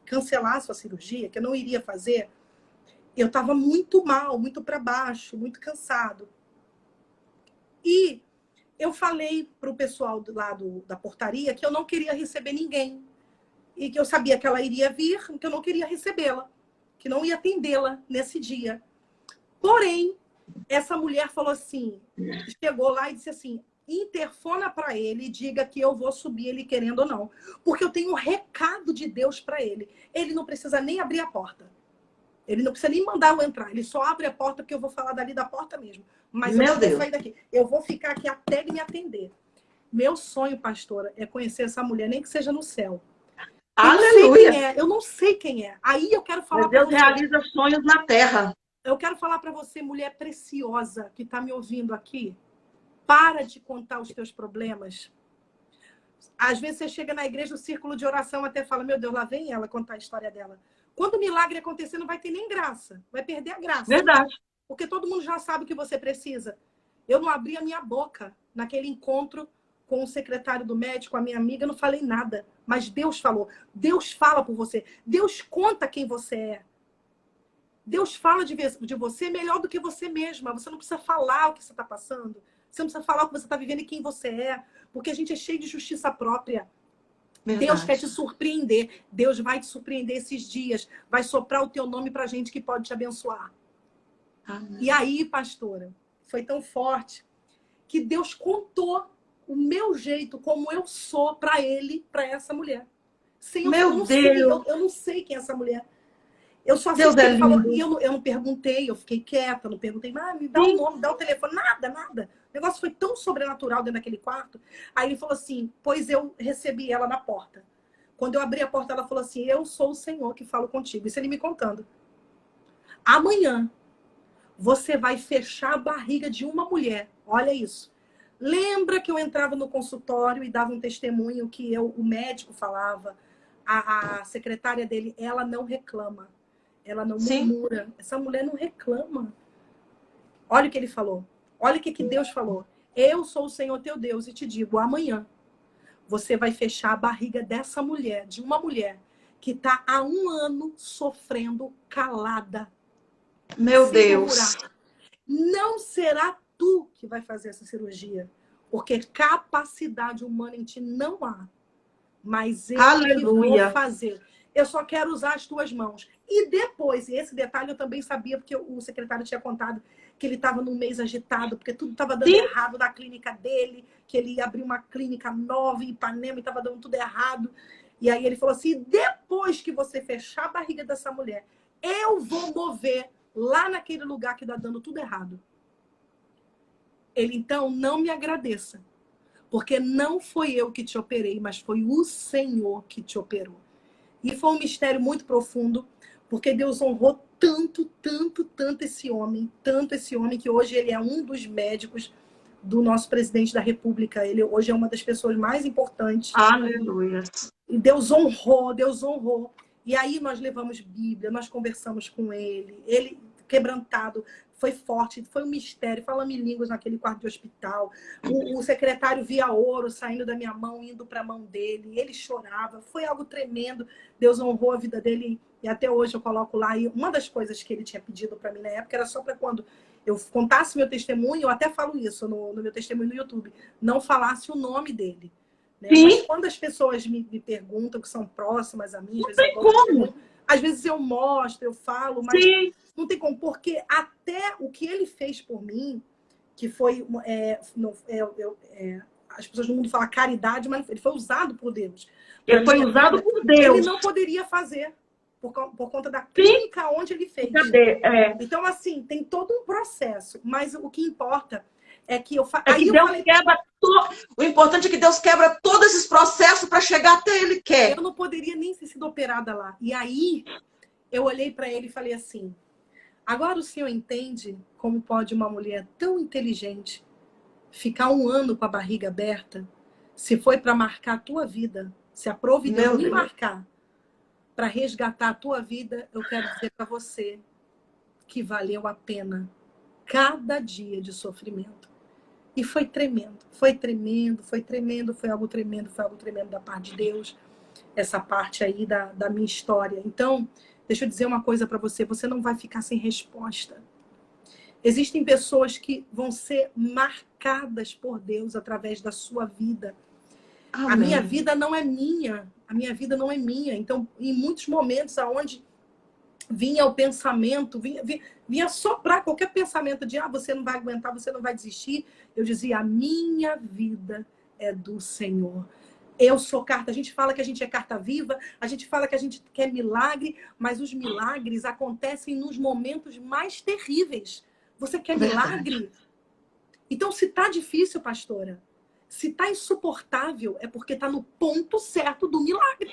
B: cancelar a sua cirurgia, que eu não iria fazer, eu estava muito mal, muito para baixo, muito cansado. E eu falei para o pessoal lá da portaria que eu não queria receber ninguém. E que eu sabia que ela iria vir, que eu não queria recebê-la, que não ia atendê-la nesse dia. Porém, essa mulher falou assim, chegou lá e disse assim, interfona para ele e diga que eu vou subir ele querendo ou não. Porque eu tenho um recado de Deus para ele. Ele não precisa nem abrir a porta. Ele não precisa nem mandar eu entrar. Ele só abre a porta porque eu vou falar dali da porta mesmo. Mas eu
A: Meu
B: não vou
A: Deus.
B: sair daqui. Eu vou ficar aqui até ele me atender. Meu sonho, pastora, é conhecer essa mulher, nem que seja no céu. Eu não sei quem
A: Aleluia.
B: é, eu não sei quem é. Aí eu quero falar
A: Mas
B: para
A: Deus
B: você.
A: realiza sonhos na terra.
B: Eu quero falar para você, mulher preciosa, que está me ouvindo aqui. Para de contar os teus problemas. Às vezes você chega na igreja, o círculo de oração até fala, meu Deus, lá vem ela contar a história dela. Quando o milagre acontecer, não vai ter nem graça. Vai perder a graça.
A: Verdade.
B: Porque todo mundo já sabe o que você precisa. Eu não abri a minha boca naquele encontro com o secretário do médico, a minha amiga, eu não falei nada. Mas Deus falou. Deus fala por você. Deus conta quem você é. Deus fala de você melhor do que você mesma. Você não precisa falar o que você está passando. Você não precisa falar o que você está vivendo e quem você é. Porque a gente é cheio de justiça própria.
A: Verdade.
B: Deus quer te surpreender. Deus vai te surpreender esses dias. Vai soprar o teu nome para gente que pode te abençoar.
A: Amém.
B: E aí, pastora, foi tão forte que Deus contou o meu jeito, como eu sou para ele, para essa mulher.
A: Meu Deus.
B: Eu não sei quem é essa mulher. Eu só sei
A: Deus
B: que
A: é
B: ele falou,
A: lindo.
B: e eu não perguntei, eu fiquei quieta, não perguntei, me dá o nome, dá o telefone, nada. O negócio foi tão sobrenatural dentro daquele quarto. Aí ele falou assim, pois eu recebi ela na porta. Quando eu abri a porta, ela falou assim, eu sou o Senhor que falo contigo. Isso ele me contando. Amanhã, você vai fechar a barriga de uma mulher. Olha isso. Lembra que eu entrava no consultório e dava um testemunho que o médico falava, a secretária dele, ela não reclama. Ela não murmura. Essa mulher não reclama. Olha o que ele falou. Olha o que Deus falou. Eu sou o Senhor teu Deus e te digo, amanhã você vai fechar a barriga dessa mulher, de uma mulher que está há 1 ano sofrendo calada.
A: Meu Deus.
B: Murmurar. Não será tu que vai fazer essa cirurgia, porque capacidade humana em ti não há. Mas eu que vou fazer. Eu só quero usar as tuas mãos. E depois, e esse detalhe eu também sabia, porque o secretário tinha contado, que ele estava num mês agitado, porque tudo estava dando
C: Sim.
B: errado na clínica dele, que ele ia abrir uma clínica nova em Ipanema e estava dando tudo errado. E aí ele falou assim, depois que você fechar a barriga dessa mulher, eu vou mover lá naquele lugar que está dando tudo errado. Ele, então, não me agradeça, porque não foi eu que te operei, mas foi o Senhor que te operou. E foi um mistério muito profundo, porque Deus honrou tanto esse homem, que hoje ele é um dos médicos do nosso presidente da República. Ele hoje é uma das pessoas mais importantes.
C: Aleluia.
B: E Deus honrou, Deus honrou. E aí nós levamos Bíblia, nós conversamos com ele quebrantado, foi forte, foi um mistério, falando em línguas naquele quarto de hospital. O secretário via ouro saindo da minha mão, indo para a mão dele, ele chorava, foi algo tremendo. Deus honrou a vida dele e até hoje eu coloco lá. E uma das coisas que ele tinha pedido para mim na época era só para quando eu contasse meu testemunho, eu até falo isso no meu testemunho no YouTube, não falasse o nome dele. Né? Mas quando as pessoas me perguntam, que são próximas a mim, às vezes eu mostro, eu falo, mas sim, não tem como, porque até o que ele fez por mim, que foi, as pessoas no mundo falam caridade, mas ele foi usado por Deus.
C: Ele foi usado por Deus.
B: Ele não poderia fazer, por conta da clínica onde ele fez. Então, assim, tem todo um processo, mas o que importa é que eu faço.
C: O importante é que Deus quebra todos esses processos para chegar até Ele quer.
B: Eu não poderia nem ter sido operada lá. E aí, eu olhei para ele e falei assim, agora o senhor entende como pode uma mulher tão inteligente ficar 1 ano com a barriga aberta, se foi para marcar a tua vida, se a providência me marcar para resgatar a tua vida, eu quero dizer para você que valeu a pena cada dia de sofrimento. E foi tremendo, foi tremendo, foi tremendo, foi algo tremendo da parte de Deus, essa parte aí da minha história. Então, deixa eu dizer uma coisa para você, você não vai ficar sem resposta. Existem pessoas que vão ser marcadas por Deus através da sua vida. Amém. A minha vida não é minha, a minha vida não é minha. Então, em muitos momentos aonde vinha o pensamento, vinha soprar qualquer pensamento de você não vai aguentar, você não vai desistir. Eu dizia, a minha vida é do Senhor. Eu sou carta. A gente fala que a gente é carta viva, a gente fala que a gente quer milagre, mas os milagres acontecem nos momentos mais terríveis. Você quer milagre? Então, se tá difícil, pastora, se tá insuportável, é porque tá no ponto certo do milagre.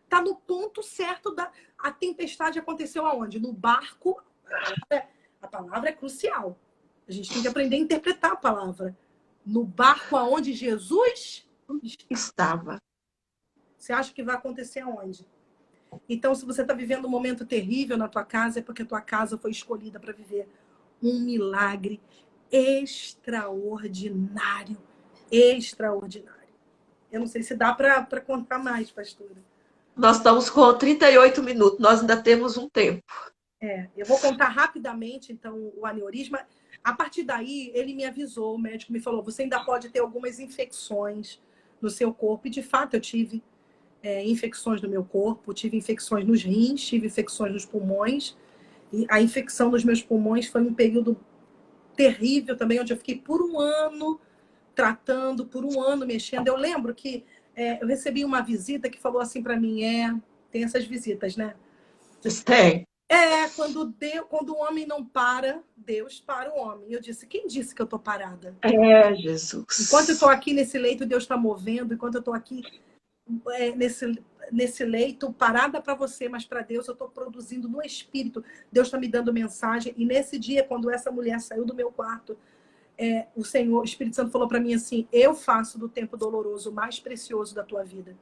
B: Tá no ponto certo a tempestade aconteceu aonde? No barco. A palavra é crucial. A gente tem que aprender a interpretar a palavra. No barco aonde Jesus
C: estava.
B: Você acha que vai acontecer aonde? Então, se você está vivendo um momento terrível na tua casa, é porque a tua casa foi escolhida para viver um milagre extraordinário. Extraordinário. Eu não sei se dá para contar mais, pastora.
C: Nós estamos com 38 minutos, nós ainda temos um tempo.
B: Eu vou contar rapidamente, então, o aneurisma. A partir daí, ele me avisou, o médico me falou, você ainda pode ter algumas infecções no seu corpo. E, de fato, eu tive infecções no meu corpo, tive infecções nos rins, tive infecções nos pulmões. E a infecção dos meus pulmões foi um período terrível também, onde eu fiquei por 1 ano tratando, por 1 ano mexendo. Eu lembro que eu recebi uma visita que falou assim para mim, tem essas visitas, né?
C: Tem.
B: Quando o homem não para, Deus para o homem. Eu disse, quem disse que eu tô parada?
C: Jesus.
B: Enquanto eu tô aqui nesse leito, Deus está movendo. Enquanto eu tô aqui nesse leito, parada para você, mas para Deus eu tô produzindo no Espírito. Deus está me dando mensagem. E nesse dia, quando essa mulher saiu do meu quarto, o Senhor, o Espírito Santo falou para mim assim, eu faço do tempo doloroso o mais precioso da tua vida.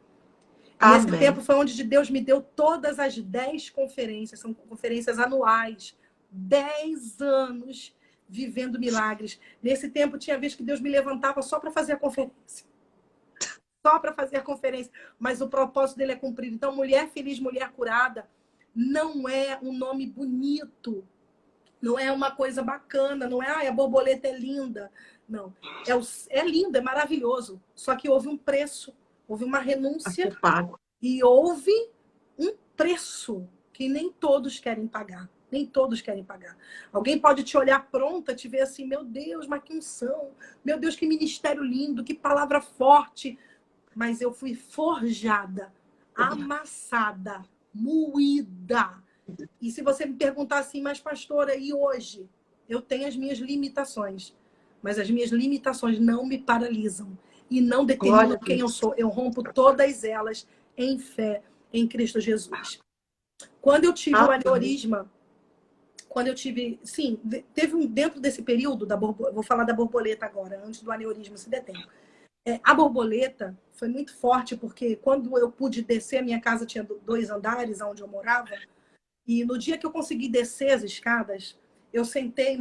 B: E esse tempo foi onde Deus me deu todas as 10 conferências, são conferências anuais, 10 anos vivendo milagres. Nesse tempo tinha vez que Deus me levantava só para fazer a conferência. Só para fazer a conferência, mas o propósito dele é cumprido. Então, mulher feliz, mulher curada, não é um nome bonito. Não é uma coisa bacana, não é a borboleta é linda. Não, é lindo, é maravilhoso. Só que houve um preço, houve uma renúncia e houve um preço que nem todos querem pagar. Nem todos querem pagar. Alguém pode te olhar pronta, te ver assim, meu Deus, mas que unção. Meu Deus, que ministério lindo, que palavra forte. Mas eu fui forjada, amassada, moída. E se você me perguntar assim, mas pastora, e hoje? Eu tenho as minhas limitações. Mas as minhas limitações não me paralisam. E não determinam quem eu sou. Eu rompo todas elas em fé em Cristo Jesus. Quando eu tive o aneurisma, sim, teve dentro desse período, vou falar da borboleta agora, antes do aneurisma, se der tempo. A borboleta foi muito forte, porque quando eu pude descer, a minha casa tinha 2 andares, onde eu morava, e no dia que eu consegui descer as escadas, eu sentei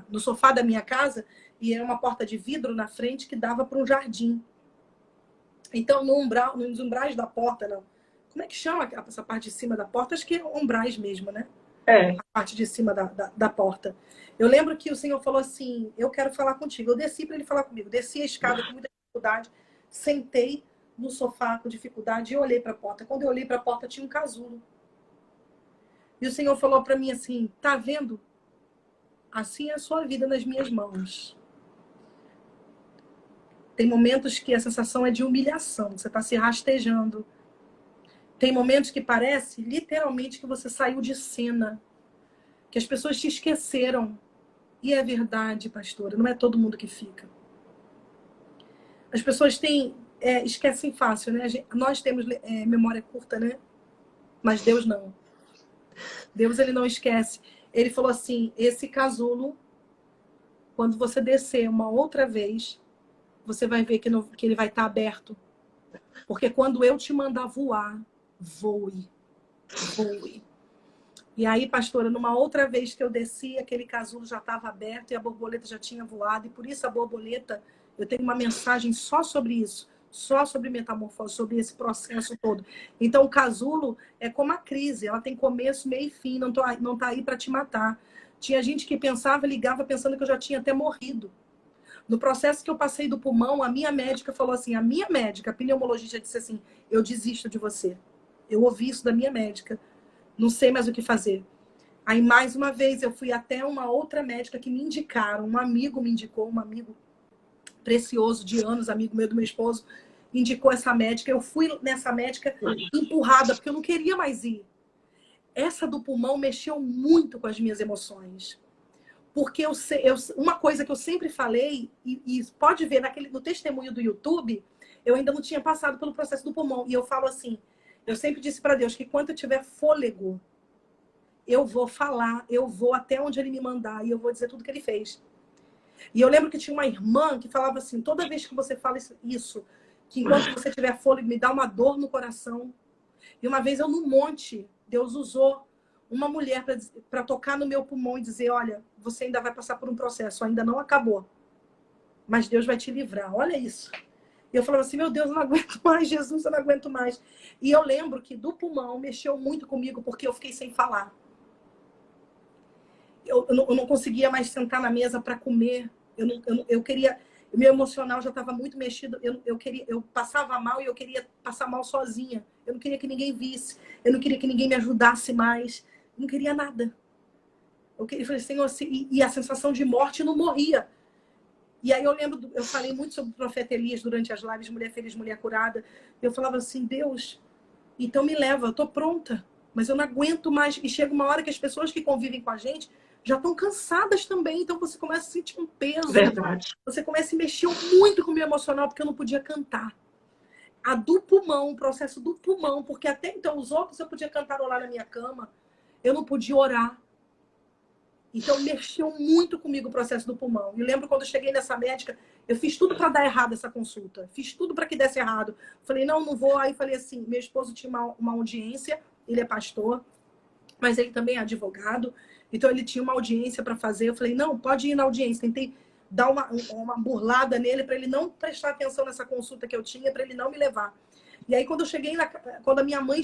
B: no sofá da minha casa, e era uma porta de vidro na frente que dava para um jardim. Então, nos umbrais da porta, não. Como é que chama essa parte de cima da porta? Acho que é umbrais mesmo, né? A parte de cima da porta. Eu lembro que o Senhor falou assim, eu quero falar contigo. Eu desci para ele falar comigo. Desci a escada com muita dificuldade, sentei no sofá com dificuldade e olhei para a porta. Quando eu olhei para a porta, tinha um casulo. E o Senhor falou para mim assim, tá vendo? Assim é a sua vida nas minhas mãos. Tem momentos que a sensação é de humilhação. Você está se rastejando. Tem momentos que parece, literalmente, que você saiu de cena. Que as pessoas te esqueceram. E é verdade, pastora. Não é todo mundo que fica. As pessoas esquecem fácil, né? Nós temos memória curta, né? Mas Deus não. Deus, ele não esquece. Ele falou assim, esse casulo, quando você descer uma outra vez, você vai ver que ele vai estar aberto. Porque quando eu te mandar voar, voe. Voe. E aí, pastora, numa outra vez que eu desci, aquele casulo já estava aberto e a borboleta já tinha voado. E por isso a borboleta, eu tenho uma mensagem só sobre isso. Só sobre metamorfose, sobre esse processo todo. Então, o casulo é como a crise. Ela tem começo, meio e fim. Não tá aí para te matar. Tinha gente que ligava pensando que eu já tinha até morrido. No processo que eu passei do pulmão, a minha médica falou assim, a pneumologista disse assim, eu desisto de você. Eu ouvi isso da minha médica. Não sei mais o que fazer. Aí, mais uma vez, eu fui até uma outra médica que me indicaram. Um amigo me indicou, um amigo precioso de anos, amigo meu do meu esposo, indicou essa médica. Eu fui nessa médica empurrada, porque eu não queria mais ir. Essa do pulmão mexeu muito com as minhas emoções. Porque uma coisa que eu sempre falei, e pode ver no testemunho do YouTube, eu ainda não tinha passado pelo processo do pulmão. E eu falo assim, eu sempre disse para Deus que quando eu tiver fôlego, eu vou falar, eu vou até onde ele me mandar e eu vou dizer tudo que ele fez. E eu lembro que tinha uma irmã que falava assim, toda vez que você fala isso, que enquanto você tiver fôlego, me dá uma dor no coração. E uma vez eu no monte, Deus usou uma mulher para tocar no meu pulmão e dizer, olha, você ainda vai passar por um processo, ainda não acabou. Mas Deus vai te livrar, olha isso. E eu falava assim, meu Deus, eu não aguento mais, Jesus, eu não aguento mais. E eu lembro que do pulmão mexeu muito comigo, porque eu fiquei sem falar. Eu não conseguia mais sentar na mesa para comer. Eu queria... O meu emocional já estava muito mexido. Eu passava mal e eu queria passar mal sozinha. Eu não queria que ninguém visse. Eu não queria que ninguém me ajudasse mais. Eu não queria nada. Eu falei, Senhor, e a sensação de morte não morria. E aí eu lembro, eu falei muito sobre o profeta Elias durante as lives, Mulher Feliz, Mulher Curada. Eu falava assim, Deus, então me leva, eu tô pronta. Mas eu não aguento mais. E chega uma hora que as pessoas que convivem com a gente já estão cansadas também. Então você começa a sentir um peso.
C: Verdade.
B: Você começa a mexer muito com o meu emocional, porque eu não podia cantar. A do pulmão, o processo do pulmão, porque até então os outros eu podia cantarolar na minha cama, eu não podia orar. Então mexeu muito comigo o processo do pulmão. E lembro quando eu cheguei nessa médica, eu fiz tudo para dar errado essa consulta. Fiz tudo para que desse errado. Falei, não vou. Aí falei assim, meu esposo tinha uma audiência, ele é pastor, mas ele também é advogado. Então ele tinha uma audiência para fazer. Eu falei, não, pode ir na audiência. Tentei dar uma burlada nele para ele não prestar atenção nessa consulta que eu tinha, para ele não me levar. E aí quando eu cheguei, quando a minha mãe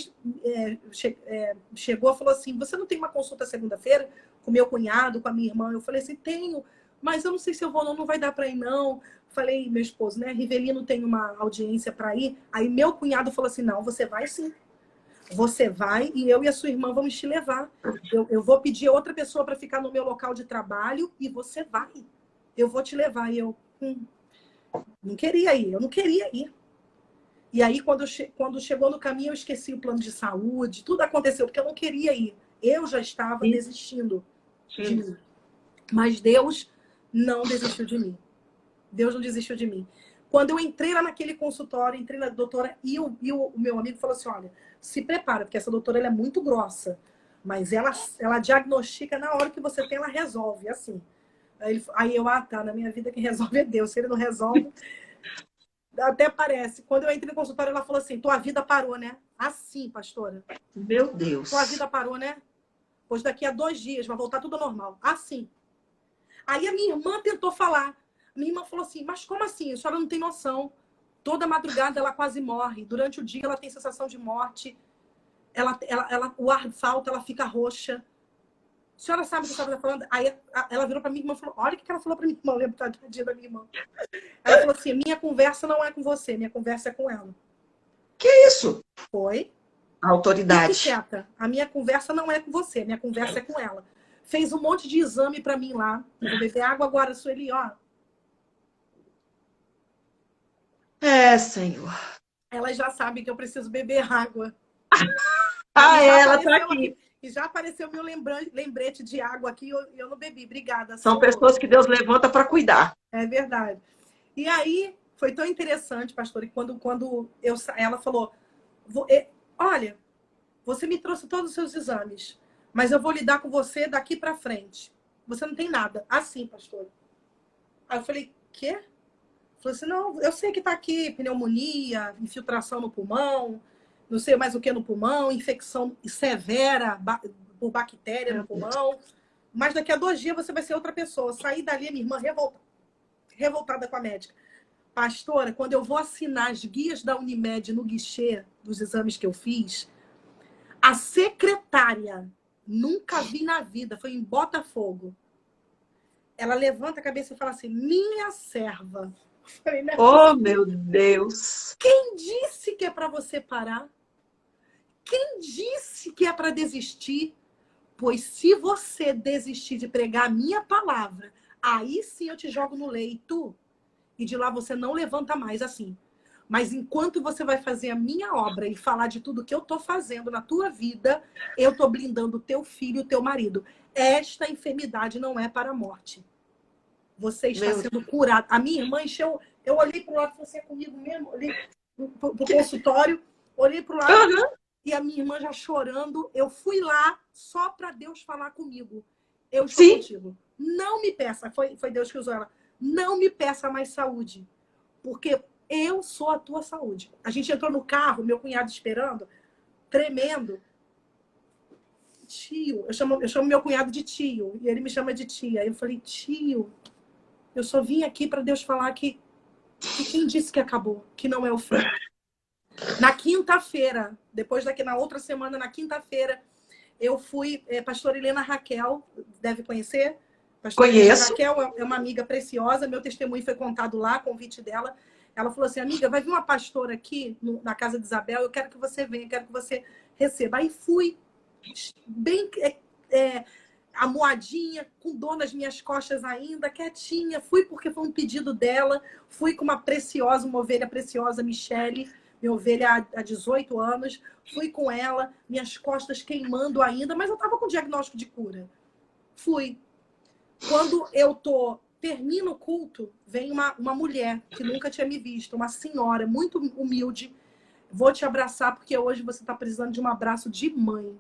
B: chegou, falou assim, você não tem uma consulta segunda-feira com meu cunhado, com a minha irmã? Eu falei assim, tenho, mas eu não sei se eu vou, não vai dar para ir não. Falei, meu esposo, né, Rivelino tem uma audiência para ir. Aí meu cunhado falou assim, não, você vai sim. Você vai e eu e a sua irmã vamos te levar. Eu vou pedir outra pessoa para ficar no meu local de trabalho e você vai. Eu vou te levar. E eu não queria ir, eu não queria ir. E aí, quando chegou no caminho, eu esqueci o plano de saúde, tudo aconteceu, porque eu não queria ir. Eu já estava desistindo de mim. Mas Deus não desistiu de mim. Deus não desistiu de mim. Quando eu entrei lá naquele consultório, entrei na doutora e o meu amigo falou assim, olha, se prepara, porque essa doutora ela é muito grossa, mas ela diagnostica na hora que você tem, ela resolve, assim. Aí eu, tá, na minha vida quem resolve é Deus. Se ele não resolve, até parece. Quando eu entrei no consultório, ela falou assim, tua vida parou, né? Assim, pastora.
C: Meu Deus.
B: Tua vida parou, né? Pois daqui a 2 dias vai voltar tudo ao normal. Assim. Aí a minha irmã tentou falar. Minha irmã falou assim, mas como assim? A senhora não tem noção. Toda madrugada ela quase morre. Durante o dia ela tem sensação de morte. O ar falta, ela fica roxa. A senhora sabe o que a senhora está falando? Aí ela virou para minha irmã e falou, olha o que ela falou para minha irmã. Eu lembro tadinha da minha irmã. Ela falou assim, minha conversa não é com você, minha conversa é com ela.
C: Que isso?
B: Foi.
C: A autoridade.
B: Fique quieta. A minha conversa não é com você, minha conversa é com ela. Fez um monte de exame para mim lá. Eu vou beber água agora, Sueli, ó.
C: É, Senhor.
B: Ela já sabe que eu preciso beber água.
C: Ela tá aqui.
B: E já apareceu meu lembrete de água aqui e eu não bebi. Obrigada.
C: São pessoas que Deus levanta para cuidar.
B: É verdade. E aí, foi tão interessante, pastor, que quando ela falou, olha, você me trouxe todos os seus exames, mas eu vou lidar com você daqui para frente. Você não tem nada. Assim, pastor. Aí eu falei, quê? Falei assim, não, eu sei que tá aqui pneumonia, infiltração no pulmão, não sei mais o que no pulmão, infecção severa por bactéria no pulmão, mas daqui a 2 dias você vai ser outra pessoa. Saí dali, minha irmã revoltada com a médica. Pastora, quando eu vou assinar as guias da Unimed no guichê dos exames que eu fiz, a secretária, nunca vi na vida, foi em Botafogo. Ela levanta a cabeça e fala assim, minha serva. Falei,
C: oh, meu Deus.
B: Quem disse que é para você parar? Quem disse que é para desistir? Pois se você desistir de pregar a minha palavra, aí sim eu te jogo no leito. E de lá você não levanta mais assim. Mas enquanto você vai fazer a minha obra e falar de tudo que eu tô fazendo na tua vida, eu tô blindando o teu filho e o teu marido. Esta enfermidade não é para a morte. Você está sendo curado. A minha irmã encheu... Eu olhei para o lado, você é comigo mesmo? Olhei para o consultório, olhei para o lado e a minha irmã já chorando. Eu fui lá só para Deus falar comigo. Eu estou contigo. Não me peça, foi Deus que usou ela. Não me peça mais saúde, porque eu sou a tua saúde. A gente entrou no carro, meu cunhado esperando, tremendo. Tio, eu chamo meu cunhado de tio, e ele me chama de tia. Aí eu falei, tio, eu só vim aqui para Deus falar que quem disse que acabou, que não é o fim. Na quinta-feira, na outra semana, na quinta-feira, eu fui, pastora Helena Raquel, deve conhecer? Pastora
C: Conheço.
B: Helena Raquel é uma amiga preciosa, meu testemunho foi contado lá, convite dela. Ela falou assim, amiga, vai vir uma pastora aqui na casa de Isabel, eu quero que você venha, eu quero que você receba. Aí fui, bem amuadinha, com dor nas minhas costas ainda, quietinha. Fui porque foi um pedido dela. Fui com uma ovelha preciosa, Michele, minha ovelha há 18 anos. Fui com ela, minhas costas queimando ainda, mas eu estava com diagnóstico de cura. Fui. Quando eu termino o culto, vem uma mulher que nunca tinha me visto, uma senhora muito humilde. Vou te abraçar porque hoje você está precisando de um abraço de mãe.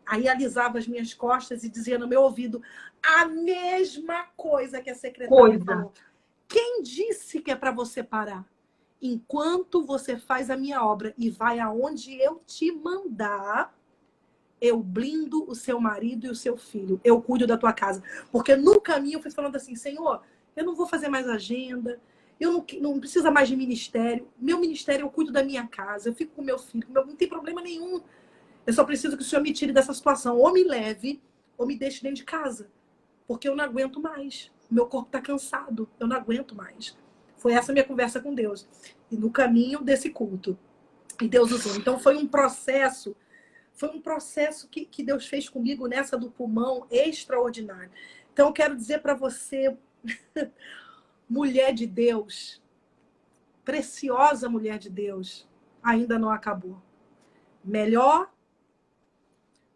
B: Aí alisava as minhas costas e dizia no meu ouvido a mesma coisa que a secretária falou. Quem disse que é para você parar? Enquanto você faz a minha obra e vai aonde eu te mandar, eu blindo o seu marido e o seu filho. Eu cuido da tua casa. Porque no caminho eu fui falando assim, Senhor, eu não vou fazer mais agenda, eu não precisa mais de ministério. Meu ministério eu cuido da minha casa, eu fico com meu filho, não tem problema nenhum. Eu só preciso que o Senhor me tire dessa situação. Ou me leve, ou me deixe dentro de casa. Porque eu não aguento mais. Meu corpo está cansado. Eu não aguento mais. Foi essa minha conversa com Deus. E no caminho desse culto, E Deus usou. Então foi um processo que Deus fez comigo nessa do pulmão extraordinário. Então eu quero dizer para você, mulher de Deus, preciosa mulher de Deus, ainda não acabou. Melhor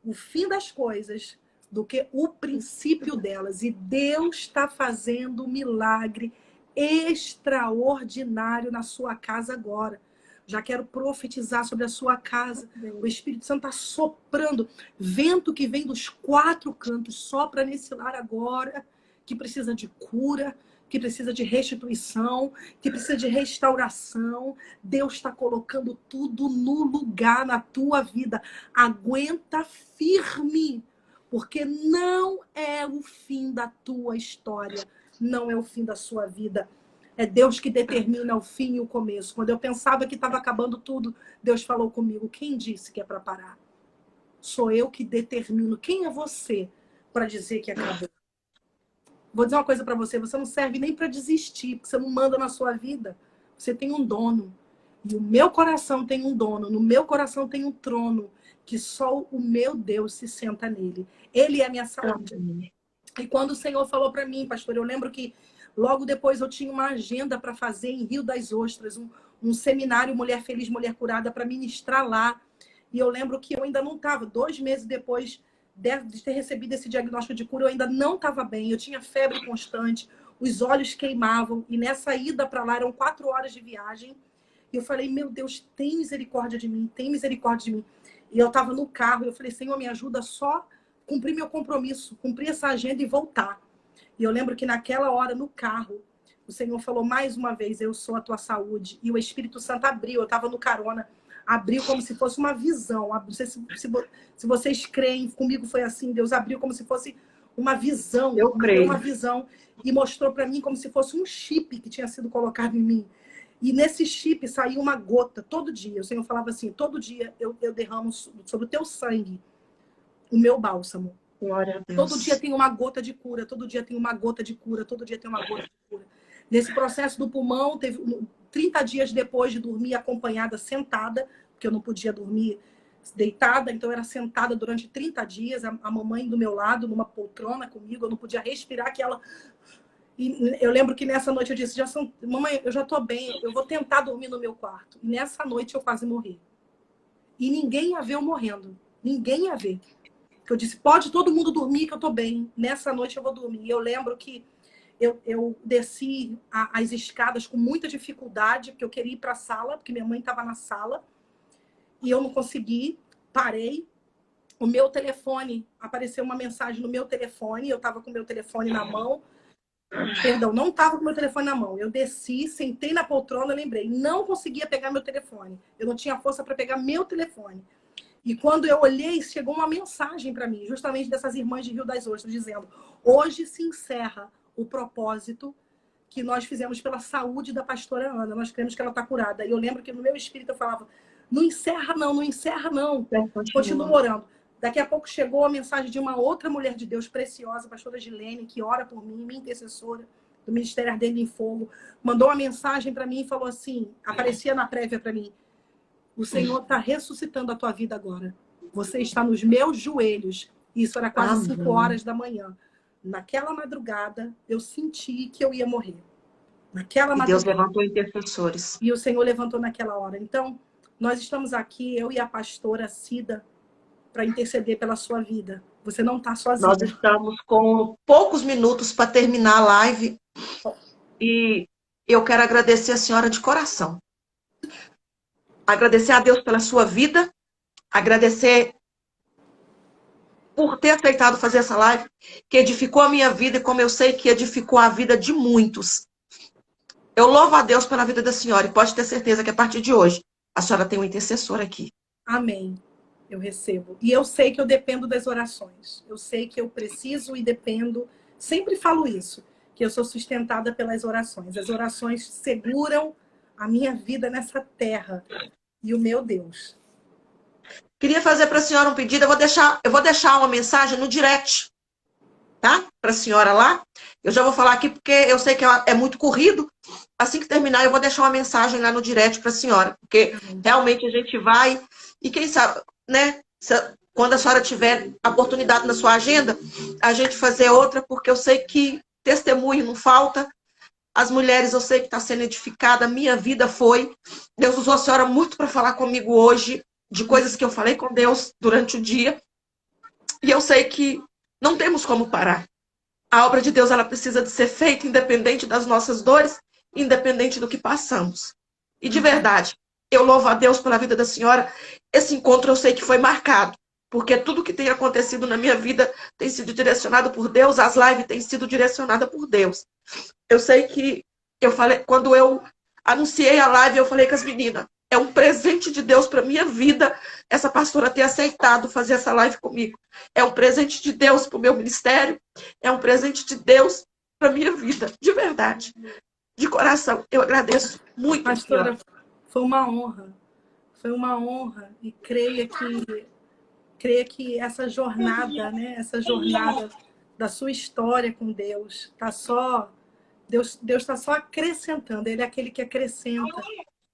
B: o fim das coisas do que o princípio delas. E Deus está fazendo um milagre extraordinário na sua casa agora. Já quero profetizar sobre a sua casa. O Espírito Santo está soprando. Vento que vem dos 4 cantos. Sopra nesse lar agora, que precisa de cura, que precisa de restituição, que precisa de restauração. Deus está colocando tudo no lugar na tua vida. Aguenta firme, porque não é o fim da tua história, não é o fim da sua vida. É Deus que determina o fim e o começo. Quando eu pensava que estava acabando tudo, Deus falou comigo: quem disse que é para parar? Sou eu que determino. Quem é você para dizer que acabou? Vou dizer uma coisa para você: você não serve nem para desistir, porque você não manda na sua vida. Você tem um dono. E o meu coração tem um dono. No meu coração tem um trono, que só o meu Deus se senta nele. Ele é a minha saúde. E quando o Senhor falou para mim, pastor, eu lembro que logo depois eu tinha uma agenda para fazer em Rio das Ostras, um seminário Mulher Feliz, Mulher Curada, para ministrar lá. E eu lembro que eu ainda não estava, 2 meses depois de ter recebido esse diagnóstico de cura, eu ainda não estava bem, eu tinha febre constante, os olhos queimavam, e nessa ida para lá eram 4 horas de viagem, e eu falei: meu Deus, tem misericórdia de mim, tem misericórdia de mim. E eu estava no carro, e eu falei: Senhor, me ajuda só cumprir meu compromisso, cumprir essa agenda e voltar. E eu lembro que naquela hora, no carro, o Senhor falou mais uma vez: eu sou a tua saúde. E o Espírito Santo abriu, eu estava no carona, abriu como se fosse uma visão. Não sei se vocês creem, comigo foi assim, Deus abriu como se fosse uma visão.
C: Eu creio.
B: Uma visão e mostrou para mim como se fosse um chip que tinha sido colocado em mim. E nesse chip saiu uma gota todo dia. O Senhor falava assim: todo dia eu derramo sobre o teu sangue o meu bálsamo.
C: Glória a Deus.
B: Todo dia tem uma gota de cura, todo dia tem uma gota de cura, todo dia tem uma gota de cura. Nesse processo do pulmão, teve 30 dias depois de dormir acompanhada, sentada, porque eu não podia dormir deitada, então eu era sentada durante 30 dias, a mamãe do meu lado, numa poltrona comigo, eu não podia respirar, aquela... E eu lembro que nessa noite eu disse: mamãe, eu já estou bem, eu vou tentar dormir no meu quarto. E nessa noite eu quase morri. E ninguém ia ver eu morrendo. Ninguém ia ver. Eu disse: pode todo mundo dormir que eu tô bem. Nessa noite eu vou dormir. E eu lembro que eu desci as escadas com muita dificuldade, porque eu queria ir para a sala, porque minha mãe estava na sala. E eu não consegui, parei. O meu telefone, apareceu uma mensagem no meu telefone, eu estava com o meu telefone na mão. Perdão, não estava com o meu telefone na mão. Eu desci, sentei na poltrona, lembrei. Não conseguia pegar meu telefone. Eu não tinha força para pegar meu telefone. E quando eu olhei, chegou uma mensagem para mim, justamente dessas irmãs de Rio das Ostras, dizendo: hoje se encerra o propósito que nós fizemos pela saúde da pastora Ana. Nós queremos que ela está curada. E eu lembro que no meu espírito eu falava: não encerra não, não encerra não. Continuo orando. Daqui a pouco chegou a mensagem de uma outra mulher de Deus preciosa, a pastora Gilene, que ora por mim, minha intercessora do Ministério Ardendo em Fogo. Mandou uma mensagem para mim e falou assim, aparecia na prévia para mim: o Senhor está ressuscitando a tua vida agora. Você está nos meus joelhos. Isso era quase 5 horas da manhã. Naquela madrugada, eu senti que eu ia morrer. Naquela madrugada.
C: Deus levantou intercessores.
B: E o Senhor levantou naquela hora. Então, nós estamos aqui, eu e a pastora Cida, para interceder pela sua vida. Você não está sozinha.
C: Nós estamos com poucos minutos para terminar a live. E eu quero agradecer a senhora de coração. Agradecer a Deus pela sua vida. Agradecer por ter aceitado fazer essa live, que edificou a minha vida e como eu sei que edificou a vida de muitos. Eu louvo a Deus pela vida da senhora e pode ter certeza que a partir de hoje a senhora tem um intercessor aqui.
B: Amém. Eu recebo. E eu sei que eu dependo das orações. Eu sei que eu preciso e dependo. Sempre falo isso, que eu sou sustentada pelas orações. As orações seguram a minha vida nessa terra e o meu Deus.
C: Queria fazer para a senhora um pedido. Eu vou deixar uma mensagem no direct, tá? Para a senhora lá. Eu já vou falar aqui porque eu sei que é muito corrido. Assim que terminar, eu vou deixar uma mensagem lá no direct para a senhora, porque realmente a gente vai e quem sabe, né? Quando a senhora tiver a oportunidade na sua agenda, a gente fazer outra, porque eu sei que testemunho não falta. As mulheres, eu sei que está sendo edificada, a minha vida foi. Deus usou a senhora muito para falar comigo hoje, de coisas que eu falei com Deus durante o dia. E eu sei que não temos como parar. A obra de Deus, ela precisa de ser feita independente das nossas dores, independente do que passamos. E de verdade, eu louvo a Deus pela vida da senhora. Esse encontro eu sei que foi marcado, porque tudo que tem acontecido na minha vida tem sido direcionado por Deus, as lives têm sido direcionadas por Deus. Eu sei que eu falei, quando eu anunciei a live, eu falei com as meninas, é um presente de Deus para minha vida essa pastora ter aceitado fazer essa live comigo. É um presente de Deus para o meu ministério, é um presente de Deus para minha vida, de verdade. De coração, eu agradeço muito.
B: Pastora, foi uma honra. Foi uma honra. E creia que essa jornada, né? Essa jornada da sua história com Deus, tá só Deus está só acrescentando. Ele é aquele que acrescenta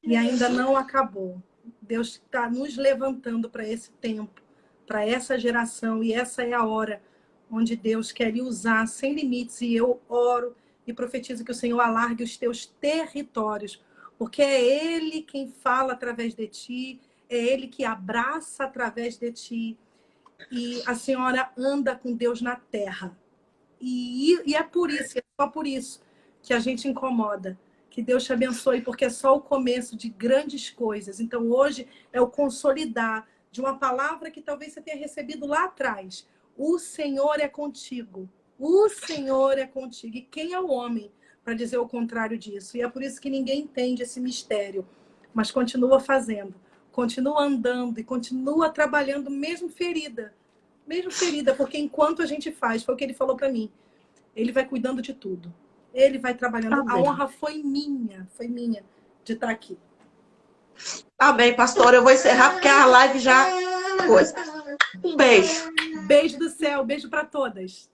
B: e ainda não acabou. Deus está nos levantando para esse tempo, para essa geração, e essa é a hora onde Deus quer lhe usar sem limites. E eu oro e profetizo que o Senhor alargue os teus territórios, porque é Ele quem fala através de ti, é Ele que abraça através de ti. E a senhora anda com Deus na terra. E é por isso, é só por isso que a gente incomoda. Que Deus te abençoe, porque é só o começo de grandes coisas. Então, hoje é o consolidar de uma palavra que talvez você tenha recebido lá atrás. O Senhor é contigo. O Senhor é contigo. E quem é o homem para dizer o contrário disso? E é por isso que ninguém entende esse mistério. Mas continua fazendo. Continua andando e continua trabalhando, mesmo ferida. Mesmo ferida, porque enquanto a gente faz, foi o que ele falou para mim. Ele vai cuidando de tudo. Ele vai trabalhando. A honra foi minha de estar aqui.
C: Amém, pastor. Eu vou encerrar porque a live já coisa. Um beijo.
B: Beijo do céu, beijo para todas.